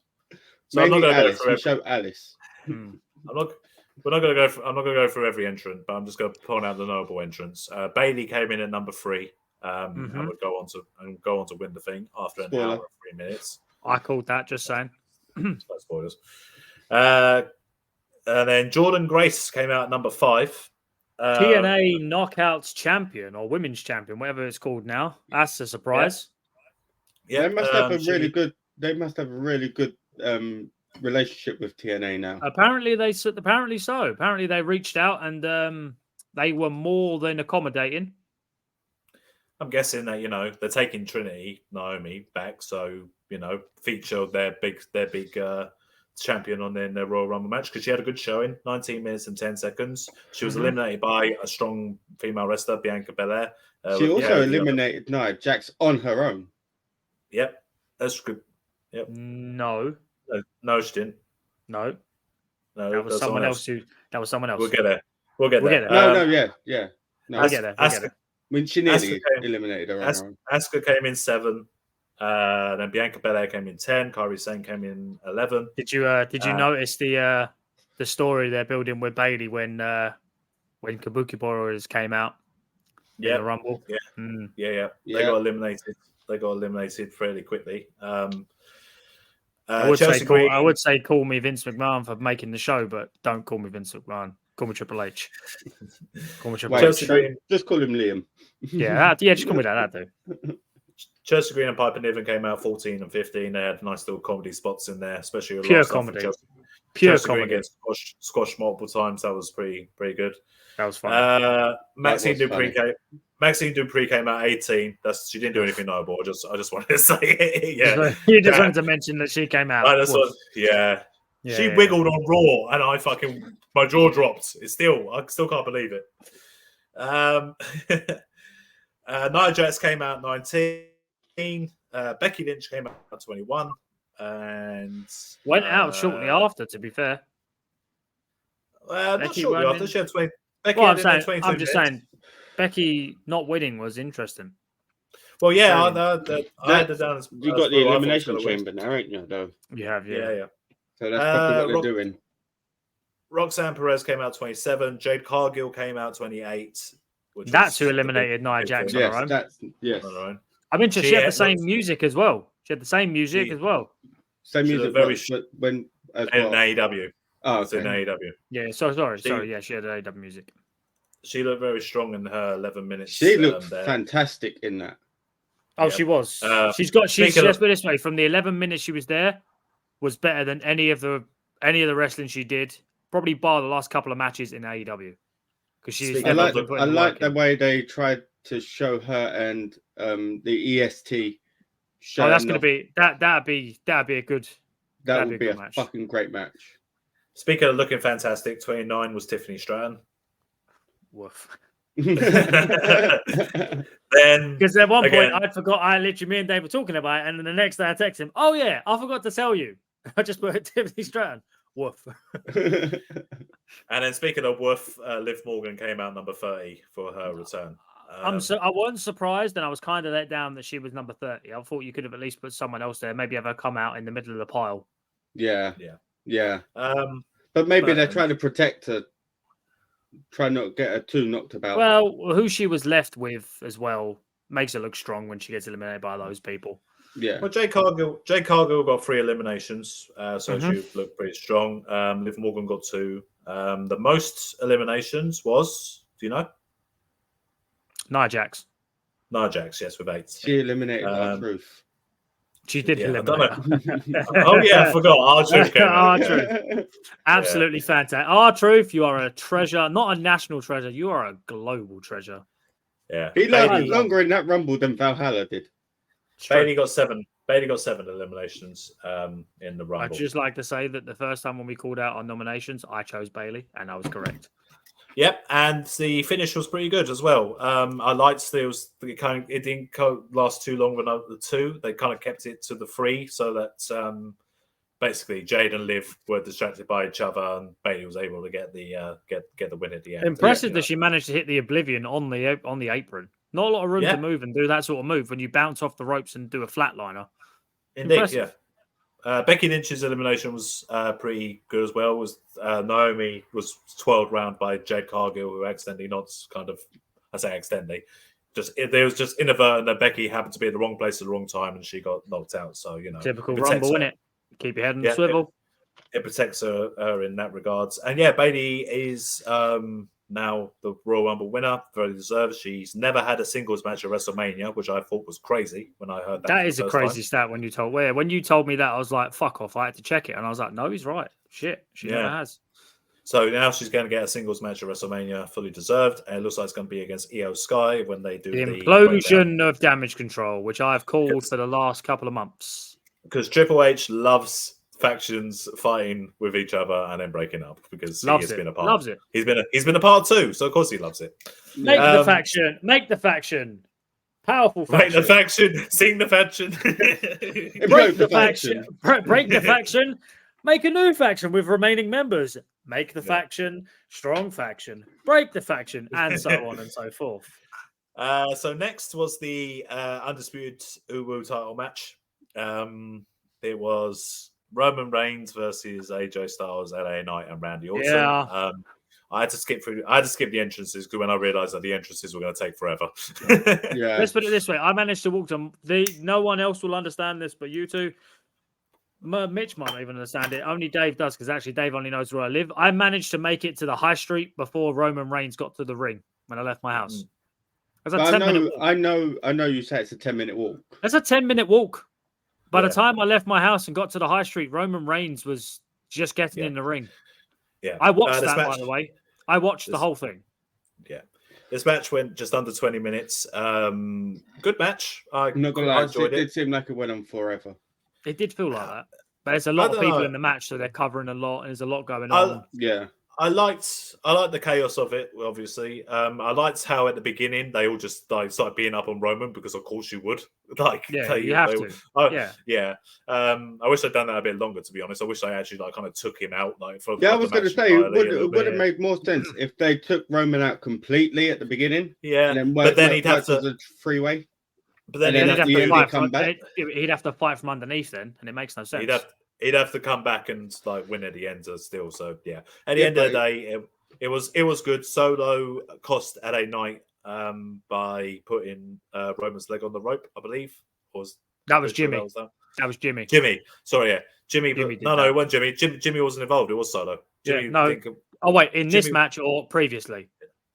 Speaker 2: So I'm not going to go through.
Speaker 1: Show Alice.
Speaker 2: I'm not going to go through every entrant, but I'm just going to point out the notable entrants. Bailey came in at number 3. And would go on to win the thing after an hour and 3 minutes.
Speaker 3: I called that. Just saying.
Speaker 2: No spoilers. And then Jordan Grace came out at number 5.
Speaker 3: TNA Knockouts champion or women's champion, whatever it's called now. That's a surprise.
Speaker 1: Yeah, they must have a really good. They must have a really good relationship with TNA now.
Speaker 3: Apparently so. Apparently they reached out and they were more than accommodating.
Speaker 2: I'm guessing that they're taking Trinity Naomi back, so feature their big champion on their Royal Rumble match because she had a good showing, 19 minutes and 10 seconds. She was eliminated by a strong female wrestler, Bianca Belair.
Speaker 1: She also eliminated Nia Jax on her own.
Speaker 2: Yep, that's good. Yep.
Speaker 3: No,
Speaker 2: she didn't.
Speaker 3: No, that was someone else. That was someone else.
Speaker 2: We'll get there. Yeah.
Speaker 1: No,
Speaker 3: We'll get there.
Speaker 1: I mean, she nearly eliminated her on her own.
Speaker 2: Asuka came in 7. Then Bianca Belair came in 10. Kairi Sane came in 11.
Speaker 3: Did you notice the story they're building with Bailey when Kabuki Warriors came out? In the Rumble.
Speaker 2: Yeah. They got eliminated. They got eliminated fairly quickly.
Speaker 3: I would say call me Vince McMahon for making the show, but don't call me Vince McMahon. Call me Triple H. Call me Triple H.
Speaker 1: Just call him Liam.
Speaker 3: Just call me that. That do.
Speaker 2: Chelsea Green and Piper Niven came out 14 and 15. They had nice little comedy spots in there, especially
Speaker 3: pure comedy.
Speaker 2: Chelsea Green gets squashed multiple times. That was pretty good.
Speaker 3: That was fun.
Speaker 2: Maxine Dupree came out 18. She didn't do anything notable. I just wanted to say it. Yeah,
Speaker 3: you just wanted to mention that she came out.
Speaker 2: She wiggled on Raw, and my jaw dropped. I still can't believe it. Nia Jax came out 19. Becky Lynch came out 21, and
Speaker 3: went out shortly after. To be fair,
Speaker 2: not shortly after. She had 20. Becky
Speaker 3: I'm just saying, Becky not winning was interesting.
Speaker 2: Well, yeah, I had it down as
Speaker 1: you got the elimination chamber now, ain't you? Though
Speaker 3: you have,
Speaker 2: yeah.
Speaker 1: So that's probably what they're doing.
Speaker 2: Roxanne Perez came out 27. Jade Cargill came out 28.
Speaker 3: That's who eliminated Nia Jax on her own.
Speaker 1: Yes.
Speaker 2: On her own.
Speaker 3: I'm interested. She had the same music as well. Same music.
Speaker 1: Same music when
Speaker 2: in AEW.
Speaker 1: Oh, okay.
Speaker 2: In AEW.
Speaker 3: Yeah, sorry. Yeah, she had AEW music.
Speaker 2: She looked very strong in her 11 minutes.
Speaker 1: She looked fantastic in that.
Speaker 3: Oh, yeah. She was. She's let's put it this way: from the 11 minutes she was there, was better than any of the wrestling she did, probably bar the last couple of matches in AEW. Because she's.
Speaker 1: I like the way they tried to show her and the EST.
Speaker 3: Oh, that's going to be that'd be a good.
Speaker 1: That would be a match. Fucking great match.
Speaker 2: Speaking of looking fantastic, 29 was Tiffany Stratton.
Speaker 3: Woof.
Speaker 2: Then
Speaker 3: because at one point I forgot. Me and Dave were talking about it, and then the next day I text him, "Oh yeah, I forgot to tell you. I just put Tiffany Stratton." Woof.
Speaker 2: And then speaking of woof, Liv Morgan came out number 30 for her return.
Speaker 3: I wasn't surprised, and I was kind of let down that she was number 30. I thought you could have at least put someone else there, maybe have her come out in the middle of the pile.
Speaker 1: Yeah. But maybe they're trying to protect her, try not to get her too knocked about.
Speaker 3: Well, who she was left with as well makes her look strong when she gets eliminated by those people.
Speaker 1: Yeah.
Speaker 2: Well, Jade Cargill got 3 eliminations, so she looked pretty strong. Liv Morgan got 2. The most eliminations was, do you know?
Speaker 3: Nia Jax,
Speaker 2: yes, with 8.
Speaker 1: She eliminated our Truth.
Speaker 3: She did
Speaker 2: Yeah, I
Speaker 3: eliminate
Speaker 2: don't
Speaker 3: her.
Speaker 2: know. Oh yeah, I forgot. R-Truth came out.
Speaker 3: R-Truth. Absolutely fantastic. R-Truth, you are a treasure, not a national treasure. You are a global treasure.
Speaker 2: Yeah,
Speaker 1: He
Speaker 2: Bailey,
Speaker 1: lasted longer in that Rumble than Valhalla did.
Speaker 2: Bailey got 7. Bailey got 7 eliminations in the Rumble.
Speaker 3: I'd just like to say that the first time when we called out our nominations, I chose Bailey, and I was correct.
Speaker 2: Yep, and the finish was pretty good as well. I liked it didn't last too long with the 2. They kind of kept it to the 3 so that basically Jade and Liv were distracted by each other, and Bailey was able to get the win at the end.
Speaker 3: Impressive that she managed to hit the Oblivion on the apron. Not a lot of room to move and do that sort of move when you bounce off the ropes and do a flatliner.
Speaker 2: Indeed, impressive. Yeah. Becky Lynch's elimination was pretty good as well. Naomi was twirled round by Jade Cargill, who accidentally there was just inadvertent that Becky happened to be at the wrong place at the wrong time, and she got knocked out. So
Speaker 3: typical Rumble, innit? Keep your head on the swivel.
Speaker 2: It protects her in that regards, and Bailey is now the Royal Rumble winner, very deserved. She's never had a singles match at WrestleMania, which I thought was crazy when I heard that.
Speaker 3: That is a crazy stat when you told me that. I was like, fuck off. I had to check it. And I was like, no, he's right. Shit. She never has.
Speaker 2: So now she's going to get a singles match at WrestleMania, fully deserved. And it looks like it's going to be against Io Sky when they do the
Speaker 3: implosion of Damage Control, which I've called for the last couple of months.
Speaker 2: Because Triple H loves factions fighting with each other and then breaking up because he has been a part.
Speaker 3: Loves it.
Speaker 2: He's been a part too, so of course he loves it.
Speaker 3: Make the faction. Powerful faction.
Speaker 2: Make the faction. Sing the faction.
Speaker 3: Break the faction. Break the faction. Make a new faction with remaining members. Make the faction. Strong faction. Break the faction, and so on and so forth.
Speaker 2: So next was the Undisputed Uwu title match. It was Roman Reigns versus AJ Styles, LA Knight, and Randy Orton.
Speaker 3: Yeah.
Speaker 2: I had to skip the entrances because when I realized that the entrances were going to take forever.
Speaker 1: Yeah.
Speaker 3: Let's put it this way: I managed to walk to no one else will understand this, but you two. Mitch might not even understand it. Only Dave does, because actually Dave only knows where I live. I managed to make it to the high street before Roman Reigns got to the ring when I left my house.
Speaker 1: I know you say it's a 10-minute walk.
Speaker 3: That's a 10-minute walk. By the time I left my house and got to the high street, Roman Reigns was just getting in the ring.
Speaker 2: Yeah,
Speaker 3: I watched that, by the way. I watched the whole thing.
Speaker 2: Yeah. This match went just under 20 minutes. Good match.
Speaker 1: I'm not gonna lie,
Speaker 2: I enjoyed
Speaker 1: it did seem like it went on forever.
Speaker 3: It did feel like that. But there's a lot of people in the match, so they're covering a lot, and there's a lot going on.
Speaker 2: I liked the chaos of it, obviously. I liked how at the beginning they all just started beating up on Roman because of course you would.
Speaker 3: You have to.
Speaker 2: I wish I'd done that a bit longer, to be honest. I wish they actually kind of took him out.
Speaker 1: I was going to say it would have made more sense if they took Roman out completely at the beginning.
Speaker 2: Yeah,
Speaker 1: and then
Speaker 2: but then he'd have to
Speaker 1: a freeway.
Speaker 2: But then
Speaker 3: he'd have to fight from underneath then, and it makes no sense.
Speaker 2: He'd have to come back and win at the end still. So yeah, at the end of the day, it was good. Solo cost LA Knight by putting Roman's leg on the rope, I believe.
Speaker 3: That was Jimmy. That was Jimmy.
Speaker 2: Jimmy. Sorry, yeah. Jimmy it wasn't Jimmy. Jimmy wasn't involved. It was Solo. Jimmy,
Speaker 3: in this match or previously?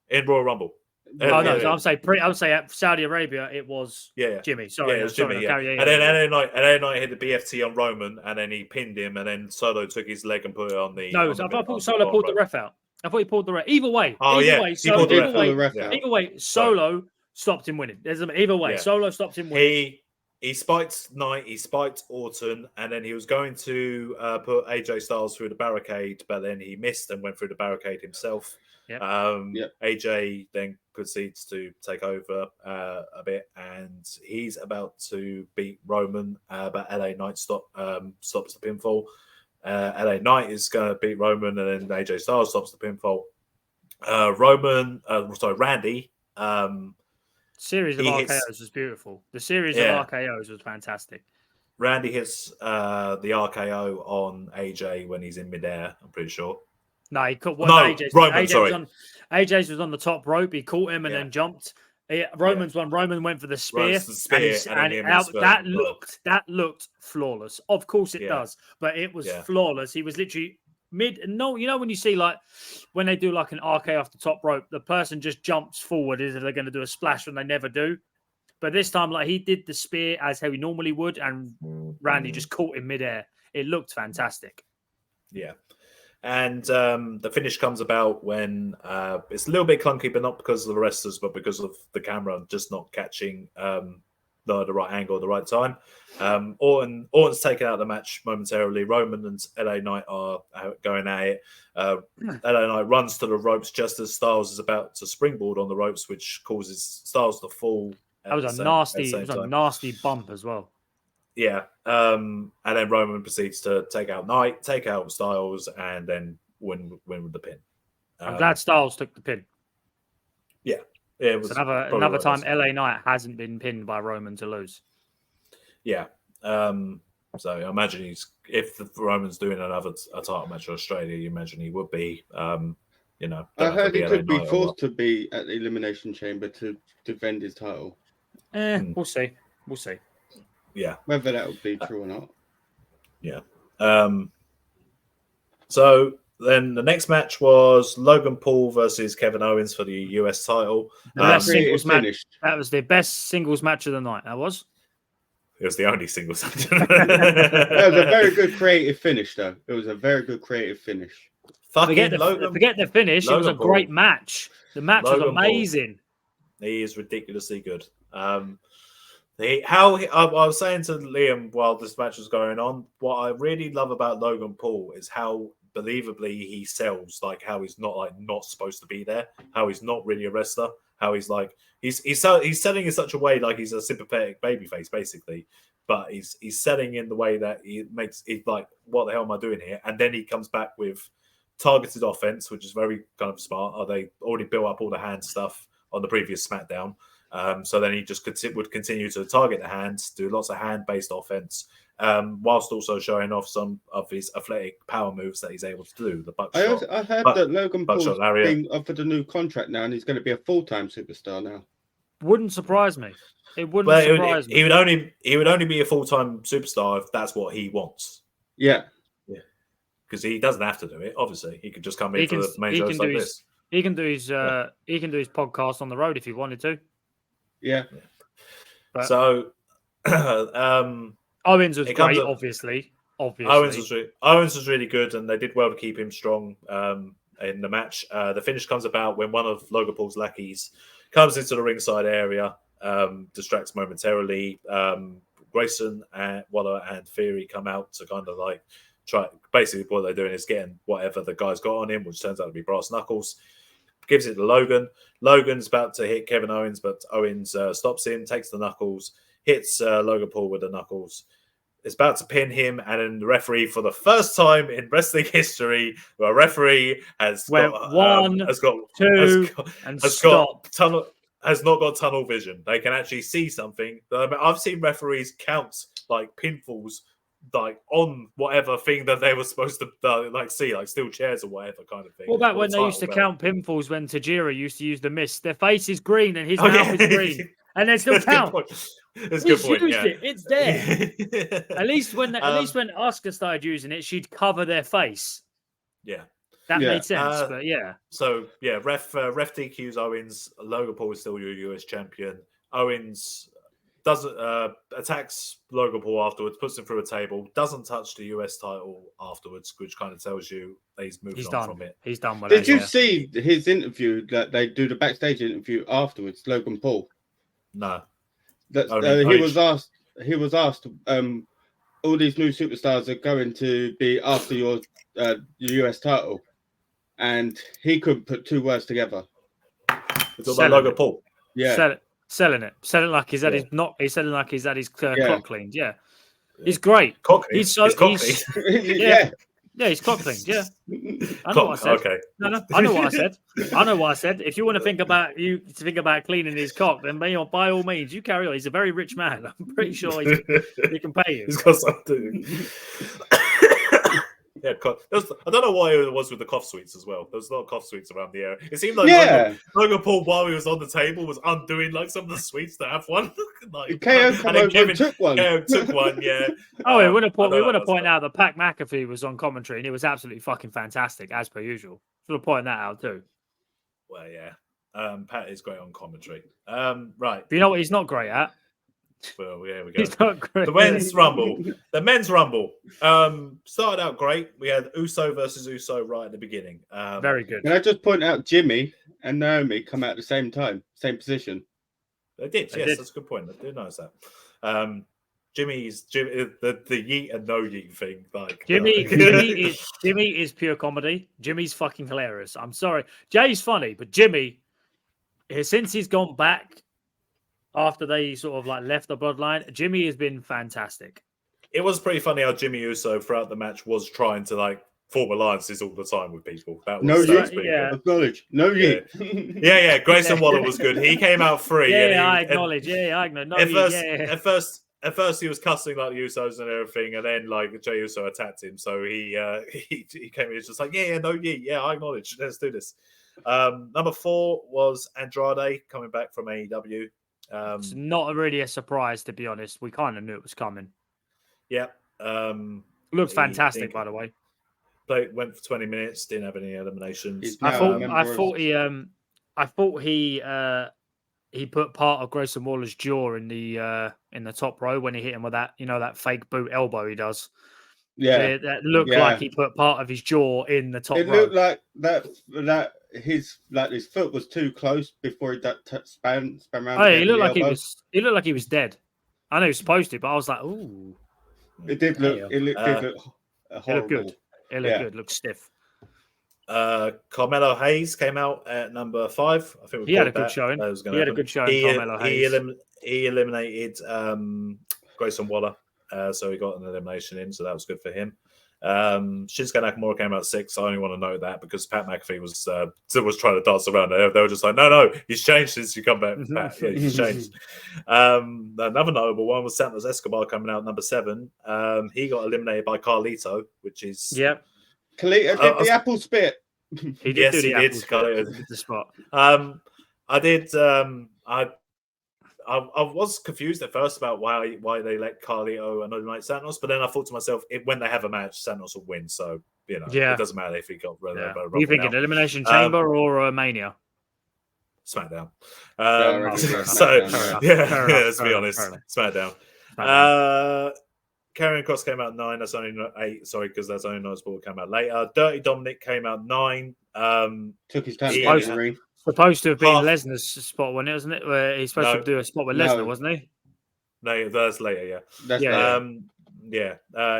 Speaker 2: In Royal Rumble.
Speaker 3: I'm saying at Saudi Arabia it was Jimmy. Sorry,
Speaker 2: it was Jimmy. And then LA Knight hit the BFT on Roman, and then he pinned him, and then Solo took his leg and put it on the.
Speaker 3: No, I thought Solo pulled the ref out. I thought he pulled the ref. Either way, Solo stopped him winning. Either way, Solo stopped him winning.
Speaker 2: He spiked Knight, he spiked Orton, and then he was going to put AJ Styles through the barricade, but then he missed and went through the barricade himself. AJ then proceeds to take over a bit, and he's about to beat Roman, but LA Knight stops the pinfall. LA Knight is going to beat Roman, and then AJ Styles stops the pinfall. Randy.
Speaker 3: Series of RKOs was beautiful. The series of RKOs was fantastic.
Speaker 2: Randy hits the RKO on AJ when he's in midair, I'm pretty sure.
Speaker 3: No, he caught
Speaker 2: Roman.
Speaker 3: AJ's was on the top rope. He caught him and then jumped. Roman went for the spear. That looked flawless. Of course it does, but it was flawless. He was literally when you see when they do an RK off the top rope, the person just jumps forward as if they're going to do a splash when they never do. But this time, like he did the spear as how he normally would, and Randy just caught him midair. It looked fantastic.
Speaker 2: Yeah. And the finish comes about when it's a little bit clunky, but not because of the wrestlers, but because of the camera just not catching the right angle at the right time. Orton's taken out of the match momentarily. Roman and LA Knight are going at it. LA Knight runs to the ropes just as Styles is about to springboard on the ropes, which causes Styles to fall.
Speaker 3: That was a nasty bump as well.
Speaker 2: Yeah, and then Roman proceeds to take out Knight, take out Styles, and then win with the pin.
Speaker 3: I'm glad Styles took the pin.
Speaker 2: Yeah, it was
Speaker 3: another time LA Knight hasn't been pinned by Roman to lose.
Speaker 2: Yeah, so I imagine if Roman's doing a title match in Australia, you imagine he would be. I
Speaker 1: heard he could be forced to be at the Elimination Chamber to defend his title.
Speaker 3: We'll see.
Speaker 2: Yeah,
Speaker 1: whether that would be true or not.
Speaker 2: Yeah. So then the next match was Logan Paul versus Kevin Owens for the US title.
Speaker 3: Singles match. That was the best singles match of the night. That was.
Speaker 2: It was the only singles match.
Speaker 1: That was a very good creative finish, though. It was a very good creative finish.
Speaker 3: Forget the finish. It was a great match. The match was amazing.
Speaker 2: He is ridiculously good. I was saying to Liam while this match was going on, what I really love about Logan Paul is how believably he sells, like how he's not supposed to be there, how he's not really a wrestler, how he's selling in such a way like he's a sympathetic babyface basically, but he's selling in the way that he makes it like, what the hell am I doing here? And then he comes back with targeted offense, which is very kind of smart. They already built up all the hand stuff on the previous SmackDown. So then he just would continue to target the hands, do lots of hand-based offense, whilst also showing off some of his athletic power moves that he's able to do. The buckshot.
Speaker 1: I heard that Logan Paul's being offered a new contract now, and he's going to be a full-time superstar now.
Speaker 3: Wouldn't surprise me. It wouldn't surprise me.
Speaker 2: He would only be a full-time superstar if that's what he wants.
Speaker 1: Yeah.
Speaker 2: Because he doesn't have to do it. Obviously, he could just come in for the main shows like this.
Speaker 3: He can do his podcast on the road if he wanted to.
Speaker 1: Yeah.
Speaker 3: But
Speaker 2: so
Speaker 3: Owens was great, obviously.
Speaker 2: Owens was really good, and they did well to keep him strong in the match. The finish comes about when one of Logan Paul's lackeys comes into the ringside area, distracts momentarily. Grayson and Waller and Theory come out to kind of like try. Basically, what they're doing is getting whatever the guy's got on him, which turns out to be brass knuckles. Gives it to Logan. Logan's about to hit Kevin Owens, but Owens stops him, takes the knuckles, hits Logan Paul with the knuckles. It's about to pin him, and then the referee, for the first time in wrestling history, the referee has not got tunnel vision. They can actually see something. I've seen referees count like pinfalls, like on whatever thing that they were supposed to see, like steel chairs or whatever kind of thing.
Speaker 3: What about when they used to count pinfalls when Tajira used to use the mist? Their face is green and his mouth is green, and they still count.
Speaker 2: That's a good point.
Speaker 3: It's there. At least when Asuka started using it, she'd cover their face.
Speaker 2: Yeah,
Speaker 3: that made sense. But
Speaker 2: so ref DQs Owens. Logan Paul is still your US champion. Owens doesn't attacks Logan Paul afterwards, puts him through a table, doesn't touch the US title afterwards, which kind of tells you that he's moved on from it.
Speaker 3: He's done with
Speaker 1: it. Did you see his interview that they do the backstage interview afterwards, Logan Paul?
Speaker 2: No.
Speaker 1: He was asked, all these new superstars are going to be after your US title, and he couldn't put two words together.
Speaker 2: It's all about Logan Paul.
Speaker 1: Yeah.
Speaker 3: Selling it like he's had his he's selling like he's had his cock cleaned. Yeah. He's great.
Speaker 2: He's cleaned.
Speaker 3: Yeah, he's cock cleaned. Yeah. I know what I said.
Speaker 2: Okay.
Speaker 3: No, I know what I said. If you want to think about cleaning his cock, then by all means, you carry on. He's a very rich man. I'm pretty sure he can pay you.
Speaker 2: He's got something. Yeah, I don't know why it was with the cough sweets as well. There was a lot of cough sweets around the area. It seemed like Logan Paul, while he was on the table, was undoing like some of the sweets to have one.
Speaker 1: Kevin took one.
Speaker 2: Yeah.
Speaker 3: Oh, we want to point out that Pat McAfee was on commentary, and it was absolutely fucking fantastic, as per usual. Sort of point that out too.
Speaker 2: Well, yeah. Pat is great on commentary. Right.
Speaker 3: But you know what he's not great at?
Speaker 2: Well, yeah, we go.
Speaker 3: He's not great.
Speaker 2: The men's rumble. The men's rumble started out great. We had Uso versus Uso right at the beginning.
Speaker 3: Very good.
Speaker 1: Can I just point out Jimmy and Naomi come out at the same time, same position?
Speaker 2: They did.
Speaker 3: They
Speaker 2: Yes,
Speaker 3: did.
Speaker 2: that's a good point. I did notice that. Jimmy's the yeet and no yeet thing. Like
Speaker 3: Jimmy is pure comedy. Jimmy's fucking hilarious. I'm sorry. Jay's funny, but Jimmy, since he's gone back after they sort of like left the bloodline, Jimmy has been fantastic.
Speaker 2: It was pretty funny how Jimmy Uso throughout the match was trying to like form alliances all the time with people. That was pretty good.
Speaker 1: Acknowledge. No yeet.
Speaker 2: Yeah. Grayson Waller was good. He came out free.
Speaker 3: I acknowledge. I acknowledge.
Speaker 2: At first, he was cussing like the Usos and everything, and then like Jey Uso attacked him. So he came in, he was just like, no yeet. Yeah, I acknowledge. Let's do this. Number 4 was Andrade coming back from AEW.
Speaker 3: It's not really a surprise, to be honest. We kind of knew it was coming.
Speaker 2: Yeah.
Speaker 3: Looked fantastic, by the way.
Speaker 2: Went for 20 minutes, didn't have any eliminations.
Speaker 3: I thought he put part of Grayson Waller's jaw in the top row when he hit him with that, that fake boot elbow he does.
Speaker 1: Yeah.
Speaker 3: That looked like he put part of his jaw in the top row.
Speaker 1: It looked like that his foot was too close before he spun around.
Speaker 3: Oh, he looked like he was dead. I know he was supposed to, but I was like, ooh.
Speaker 1: It did look. It looked horrible.
Speaker 3: It looked good. It looked good. Looked stiff.
Speaker 2: Carmelo Hayes came out at number 5. I think
Speaker 3: he had a good showing. He had a good showing. Carmelo Hayes.
Speaker 2: He eliminated Grayson Waller, so he got an elimination in. So that was good for him. Shinsuke Nakamura came out at 6. I only want to note that because Pat McAfee was trying to dance around there. They were just like, no, he's changed since you come back. Pat. Yeah, he's changed. Another notable one was Santos Escobar coming out at number 7. He got eliminated by Carlito, which is
Speaker 1: Carlito did the apple spit.
Speaker 3: He did do the apple spit. He did the spot.
Speaker 2: I was confused at first about why they let Carlito and eliminate Santos, but then I thought to myself, when they have a match, Santos will win. So it doesn't matter if he got.
Speaker 3: Are you thinking Elimination Chamber or Mania?
Speaker 2: SmackDown. Let's be honest, SmackDown. Karrion Kross came out at 9. That's only 8. Sorry, because that's only noticeable. Came out later. Dirty Dominic came out 9.
Speaker 1: Took his time to get in the ring.
Speaker 3: Supposed to have been Lesnar's spot, wasn't it? Where he's supposed to do a spot with Lesnar, wasn't he?
Speaker 2: No, that's later. Yeah,
Speaker 1: that's
Speaker 2: later.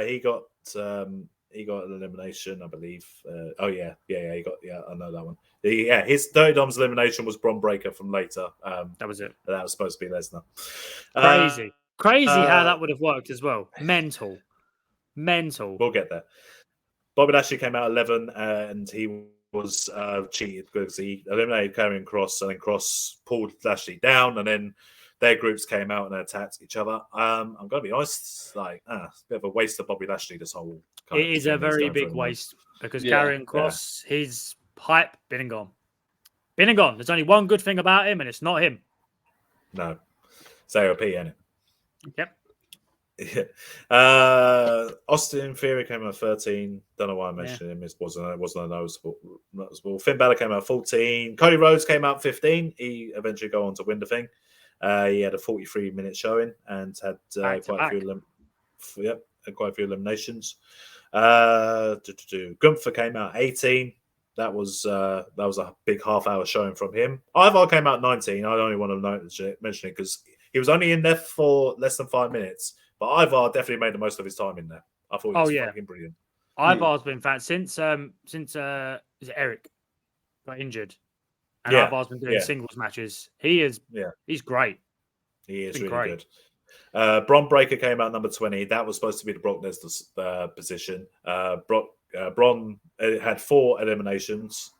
Speaker 2: He got an elimination, I believe. He got. Yeah, I know that one. His Dirty Dom's elimination was Bron Breakker from later.
Speaker 3: That was it.
Speaker 2: That was supposed to be Lesnar.
Speaker 3: Crazy how that would have worked as well. Mental.
Speaker 2: We'll get there. Bobby Lashley came out 11, and he was cheated because he eliminated Karrion Kross, and then Kross pulled Lashley down, and then their groups came out and attacked each other. I'm going to be honest, it's a bit of a waste of Bobby Lashley. This whole
Speaker 3: it is a very big waste because Karrion Kross, his hype been and gone. There's only one good thing about him, and it's not him.
Speaker 2: No, it's AOP, ain't it?
Speaker 3: Yep.
Speaker 2: Austin Theory came out 13. Don't know why I mentioned him. It wasn't a noticeable. Finn Balor came out 14. Cody Rhodes came out 15. He eventually go on to win the thing. He had a 43-minute showing and had quite a few eliminations. Gunther came out 18. That was a big half-hour showing from him. Ivar came out 19. I only want to mention it because he was only in there for less than 5 minutes. But Ivar definitely made the most of his time in there. I thought he was fucking brilliant.
Speaker 3: Ivar's been fat since is it Eric got injured, and Ivar's been doing singles matches. He's great.
Speaker 2: He is really good. Bron Breakker came out number 20. That was supposed to be the Brock Lesnar position. Bron had 4 eliminations,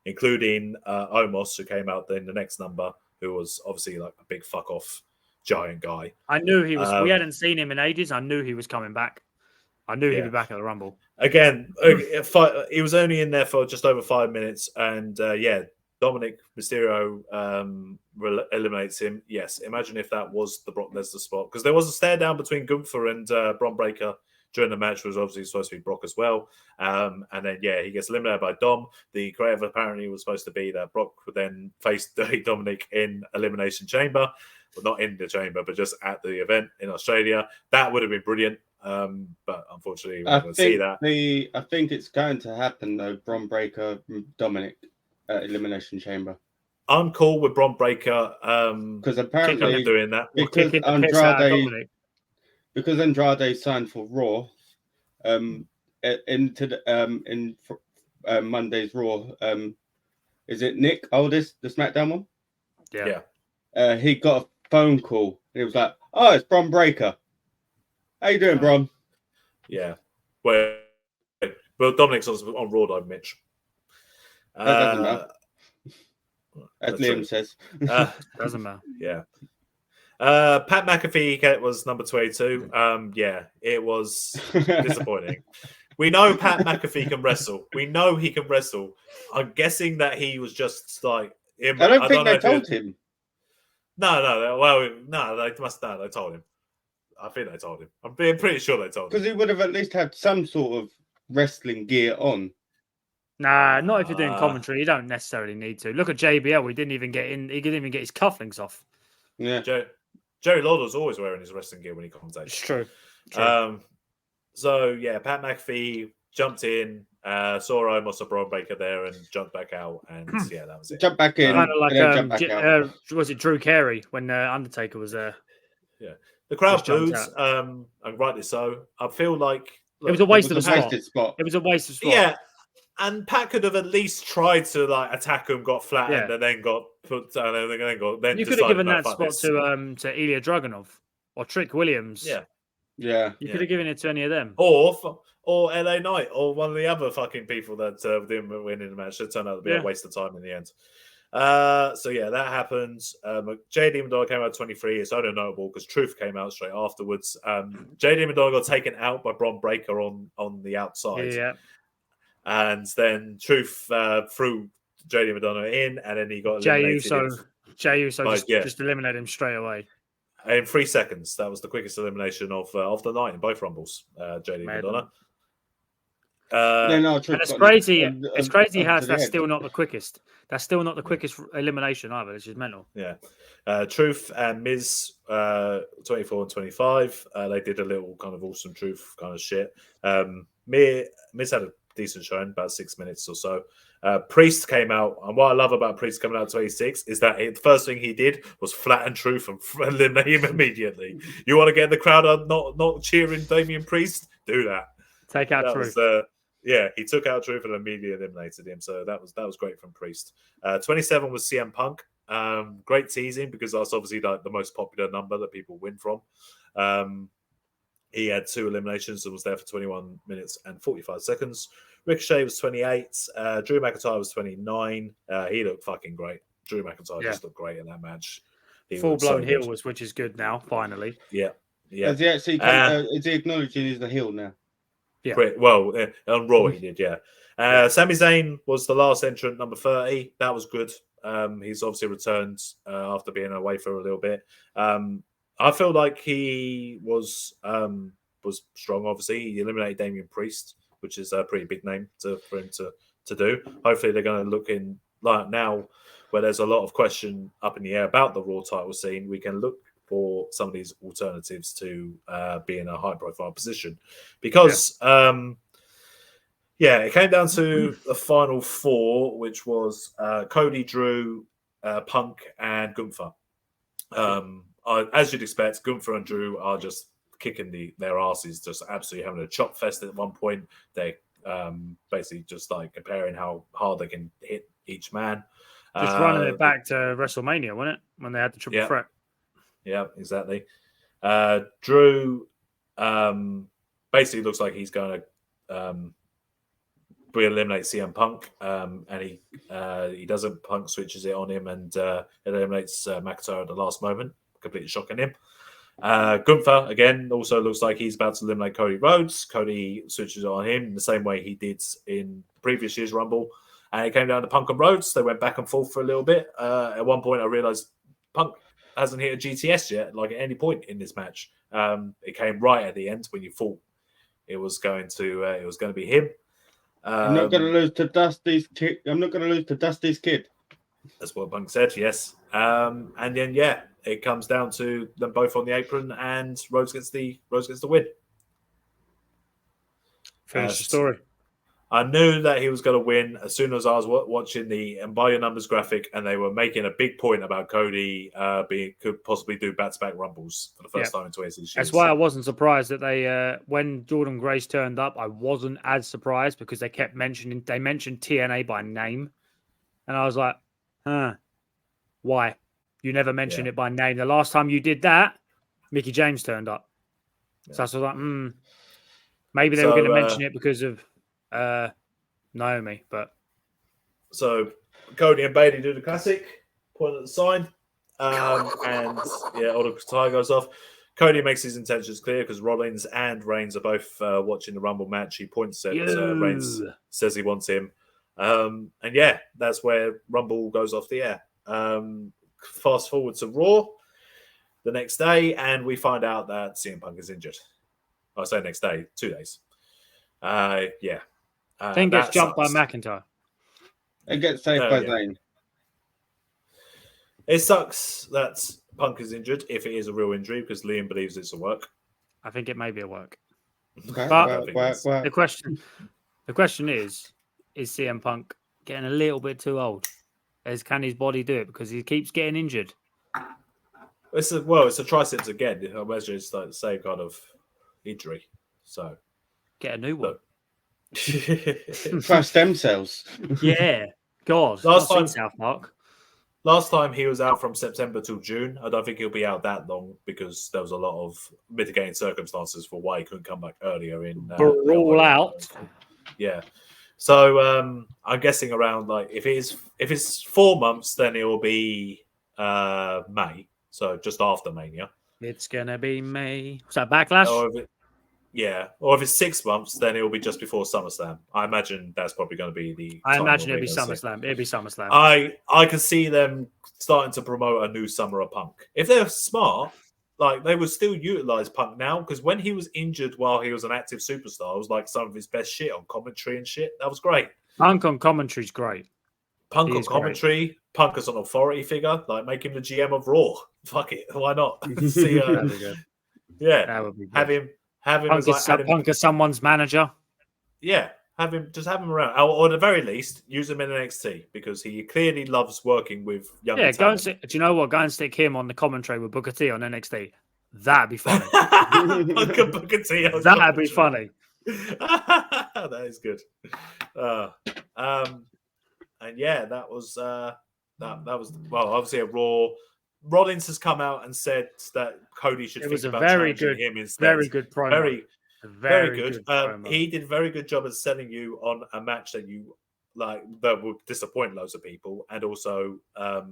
Speaker 2: including Omos, who came out in the next number, who was obviously like a big fuck off giant guy.
Speaker 3: I knew he was. We hadn't seen him in ages. I knew he was coming back. I knew he'd be back at the Rumble.
Speaker 2: Again, he was only in there for just over 5 minutes, and Dominic Mysterio eliminates him. Yes, imagine if that was the Brock Lesnar spot, because there was a stare down between Gunther and Bron Breakker during the match was obviously supposed to be Brock as well. And then, he gets eliminated by Dom. The creative apparently was supposed to be that Brock would then face Dirty Dominic in Elimination Chamber. Well, not in the chamber, but just at the event in Australia. That would have been brilliant. But unfortunately, we're not going to see that.
Speaker 1: I think it's going to happen, though, Bron Breakker, Dominic at Elimination Chamber.
Speaker 2: I'm cool with Bron Breakker
Speaker 1: because apparently
Speaker 2: doing that.
Speaker 1: Because Andrade signed for Raw in Monday's Raw. Is it Nick Aldis, the SmackDown one?
Speaker 2: Yeah.
Speaker 1: He got a phone call. And it was like, "Oh, it's Bron Breakker. How you doing, Bron?"
Speaker 2: Yeah. Well, Dominic's on Raw, though, Mitch.
Speaker 1: That doesn't matter. As Liam says.
Speaker 3: Doesn't matter.
Speaker 2: Yeah. Pat McAfee was number 22. It was disappointing. We know Pat McAfee can wrestle. We know he can wrestle. I'm guessing that he was just like...
Speaker 1: I don't think they told him.
Speaker 2: No. Well, no, they must know. They told him. I think they told him. I'm pretty sure they told him.
Speaker 1: Because he would have at least had some sort of wrestling gear on.
Speaker 3: Nah, not if you're doing commentary. You don't necessarily need to. Look at JBL. He didn't even get in. He didn't even get his cufflinks off.
Speaker 1: Yeah.
Speaker 2: Jerry Lawler's always wearing his wrestling gear when he commentates.
Speaker 3: It's true.
Speaker 2: Pat McAfee jumped in, saw almost Bron Breakker there and jumped back out. And that was it.
Speaker 1: Jumped back in.
Speaker 3: Kind of like,
Speaker 1: jump back out.
Speaker 3: Was it Drew Carey when Undertaker was there?
Speaker 2: Yeah. The crowd boos, and rightly so. I feel like...
Speaker 3: It was a waste of a spot. It was a waste of spot.
Speaker 2: Yeah. And Pat could have at least tried to attack him, got flattened, and then got put down, and then
Speaker 3: you could have given that spot to Ilya Dragunov or Trick Williams.
Speaker 1: Yeah.
Speaker 3: You could have given it to any of them.
Speaker 2: Or LA Knight, or one of the other fucking people that didn't win in the match. It turned out to be a waste of time in the end. That happens. J. Demon Dollar came out 23. It's only notable because Truth came out straight afterwards. J. Demon Dollar got taken out by Bron Breakker on the outside.
Speaker 3: Yeah.
Speaker 2: And then Truth threw JD Madonna in, and then he got eliminated.
Speaker 3: Jey Uso just eliminated him straight away.
Speaker 2: In 3 seconds. That was the quickest elimination of the night in both Rumbles, JD Madonna.
Speaker 3: And it's crazy. It's crazy how that's still not the quickest. That's still not the quickest elimination either. It's just mental.
Speaker 2: Yeah. Truth and Miz, 24 and 25. They did a little kind of awesome Truth kind of shit. Miz had a decent showing, about 6 minutes or so. Priest came out, and what I love about Priest coming out 26 is that the first thing he did was flatten Truth and eliminate him immediately. You want to get the crowd not cheering Damian Priest? Do that.
Speaker 3: Take out Truth.
Speaker 2: He took out Truth and immediately eliminated him. So that was great from Priest. 27 was CM Punk. Great teasing because that's obviously the most popular number that people win from. He had 2 eliminations and was there for 21 minutes and 45 seconds. Ricochet was 28. Drew McIntyre was 29. He looked fucking great. Drew McIntyre just looked great in that match.
Speaker 3: Full-blown heel, which is good now, finally.
Speaker 2: Yeah.
Speaker 1: Has he actually is he acknowledging he's the heel now?
Speaker 2: Yeah. Well, on Raw he did, yeah. Sami Zayn was the last entrant, number 30. That was good. He's obviously returned after being away for a little bit. I feel like he was strong, obviously. He eliminated Damian Priest, which is a pretty big name for him to do. Hopefully they're going to look in, like now, where there's a lot of question up in the air about the Raw title scene, we can look for some of these alternatives to be in a high-profile position. Because, it came down to the final 4, which was Cody, Drew, Punk, and Gunther. As you'd expect, Gunther and Drew are just kicking their asses, just absolutely having a chop fest at one point. They're basically just comparing how hard they can hit each man.
Speaker 3: Just running it back to WrestleMania, wasn't it? When they had the triple threat.
Speaker 2: Yeah, exactly. Drew basically looks like he's going to eliminate CM Punk, and he doesn't. Punk switches it on him and eliminates McIntyre at the last moment, completely shocking him. Gunther, again, also looks like he's about to eliminate Cody Rhodes. Cody switches it on him in the same way he did in the previous year's Rumble. And it came down to Punk and Rhodes. They went back and forth for a little bit. At one point, I realized Punk hasn't hit a GTS yet, at any point in this match. It came right at the end when you thought it was going to be him.
Speaker 1: I'm not going to lose to Dusty's kid. I'm not going to lose to Dusty's kid.
Speaker 2: That's what Punk said, yes. And then it comes down to them both on the apron, and Rhodes gets the win.
Speaker 3: Finish the story.
Speaker 2: I knew that he was going to win as soon as I was watching the and by your numbers graphic, and they were making a big point about Cody could possibly do back-to-back Rumbles for the first time in 26 years.
Speaker 3: That's why I wasn't surprised that they when Jordan Grace turned up, I wasn't as surprised because they mentioned TNA by name, and I was like, why? You never mentioned it by name. The last time you did that, Mickie James turned up. So I was like, maybe they were going to mention it because of Naomi, but
Speaker 2: so Cody and Bayley do the classic, point at the sign, and all the tie goes off. Cody makes his intentions clear because Rollins and Reigns are both watching the Rumble match. He points at Reigns, says he wants him, and that's where Rumble goes off the air. Fast forward to Raw the next day, and we find out that CM Punk is injured. I say next day, 2 days.
Speaker 3: Then gets jumped by McIntyre.
Speaker 1: It gets saved by Zayn.
Speaker 2: It sucks that Punk is injured if it is a real injury because Liam believes it's a work.
Speaker 3: I think it may be a work.
Speaker 1: Okay,
Speaker 3: but the question is CM Punk getting a little bit too old? Can his body do it? Because he keeps getting injured.
Speaker 2: It's a triceps again. I imagine it's like the same kind of injury. So
Speaker 3: get a new one.
Speaker 1: Try stem cells.
Speaker 3: Yeah. God.
Speaker 2: Last time he was out from September till June. I don't think he'll be out that long because there was a lot of mitigating circumstances for why he couldn't come back earlier in.
Speaker 3: All out.
Speaker 2: Yeah. So I'm guessing around if it's 4 months, then it will be May. So just after Mania.
Speaker 3: It's gonna be May. Was that Backlash?
Speaker 2: Or if it's 6 months, then it will be just before SummerSlam. I imagine that's probably going to be the.
Speaker 3: I imagine it'll be SummerSlam. It'll be SummerSlam.
Speaker 2: I can see them starting to promote a new Summer of Punk. If they're smart, they would still utilize Punk now because when he was injured while he was an active superstar, it was some of his best shit on commentary and shit. That was great.
Speaker 3: Punk on commentary is great.
Speaker 2: Punk on commentary. Great. Punk as an authority figure. Make him the GM of Raw. Fuck it. Why not? See,
Speaker 3: that'd be good.
Speaker 2: Yeah.
Speaker 3: That would be good.
Speaker 2: Have him
Speaker 3: Punk as someone's manager.
Speaker 2: Yeah, have him around, or at the very least, use him in NXT because he clearly loves working with young. Yeah,
Speaker 3: do you know what? Go and stick him on the commentary with Booker T on NXT. That'd be funny.
Speaker 2: Booker T.
Speaker 3: That'd be funny.
Speaker 2: That is good. And that was obviously a Raw. Rollins has come out and said that Cody should think about challenging him instead.
Speaker 3: Very good promo.
Speaker 2: Very good. He did a very good job of selling you on a match that you that would disappoint loads of people, and also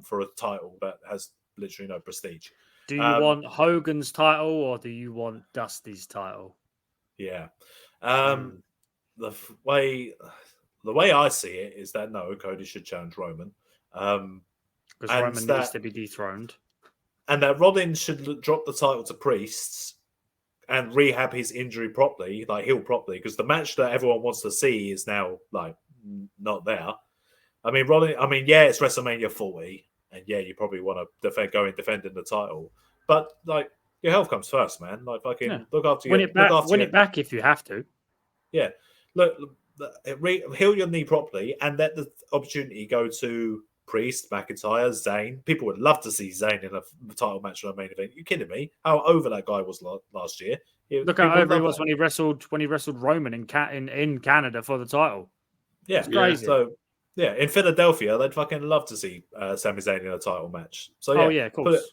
Speaker 2: for a title that has literally no prestige.
Speaker 3: Do you want Hogan's title or do you want Dusty's title?
Speaker 2: Yeah. The way I see it is that no, Cody should challenge Roman.
Speaker 3: Because Roman needs to be dethroned.
Speaker 2: And that Rollins should drop the title to Priest and rehab his injury properly, heal properly, because the match that everyone wants to see is now not there. I mean, it's WrestleMania 40, and you probably want to go in defending the title, but your health comes first, man. Look after
Speaker 3: win it back if you have to.
Speaker 2: Yeah, look, heal your knee properly, and let the opportunity go to Priest, McIntyre, Zayn. People would love to see Zayn in a title match on a main event. You kidding me? How over that guy was last year.
Speaker 3: Look how over he was when he wrestled Roman in Canada for the title.
Speaker 2: Yeah,
Speaker 3: it's crazy.
Speaker 2: So in Philadelphia, they'd fucking love to see Sami Zayn in a title match. So
Speaker 3: of course.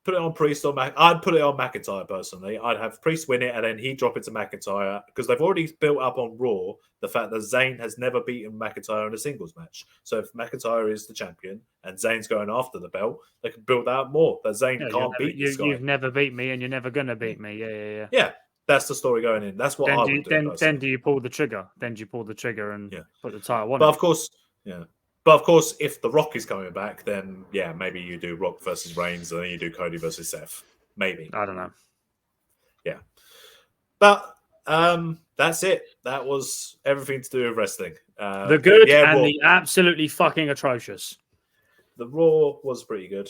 Speaker 2: Put it on Priest or I'd put it on McIntyre personally. I'd have Priest win it and then he'd drop it to McIntyre because they've already built up on Raw the fact that Zayn has never beaten McIntyre in a singles match. So if McIntyre is the champion and Zayn's going after the belt, they can build that more. That Zayn can't beat this guy.
Speaker 3: You've never beat me and you're never going to beat me. Yeah.
Speaker 2: Yeah, that's the story going in. That's what I would do.
Speaker 3: Then do you pull the trigger? Then do you pull the trigger and put the title on?
Speaker 2: But of course, But of course, if The Rock is coming back, then maybe you do Rock versus Reigns, and then you do Cody versus Seth. Maybe.
Speaker 3: I don't know.
Speaker 2: Yeah. But That's it. That was everything to do with wrestling.
Speaker 3: The good and
Speaker 2: Raw.
Speaker 3: the absolutely fucking atrocious.
Speaker 2: The Raw was pretty good.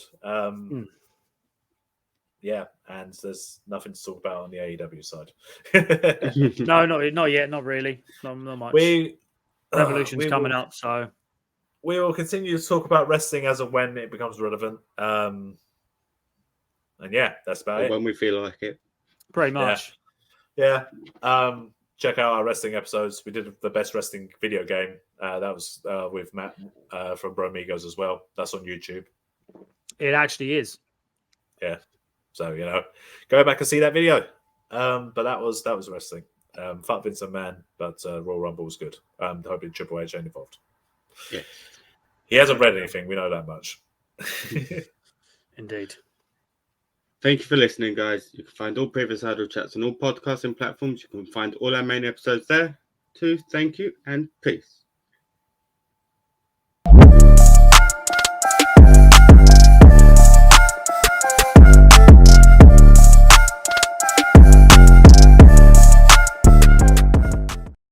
Speaker 2: Yeah, and there's nothing to talk about on the AEW side.
Speaker 3: No, not yet. Not really. Not much. Revolution's coming up, so
Speaker 2: we will continue to talk about wrestling as and when it becomes relevant. And yeah, that's about it.
Speaker 1: When we feel like it.
Speaker 3: Pretty much.
Speaker 2: Yeah. Check out our wrestling episodes. We did the best wrestling video game. That was with Matt from Bromigos as well. That's on YouTube.
Speaker 3: It actually is.
Speaker 2: Yeah. So, go back and see that video. But that was wrestling. Fuck Vince McMahon, but Royal Rumble was good. Hoping Triple H ain't involved.
Speaker 1: Yeah.
Speaker 2: He hasn't read anything. We know that much.
Speaker 3: Indeed.
Speaker 1: Thank you for listening, guys. You can find all previous Idle Chats on all podcasting platforms. You can find all our main episodes there too. Thank you and peace.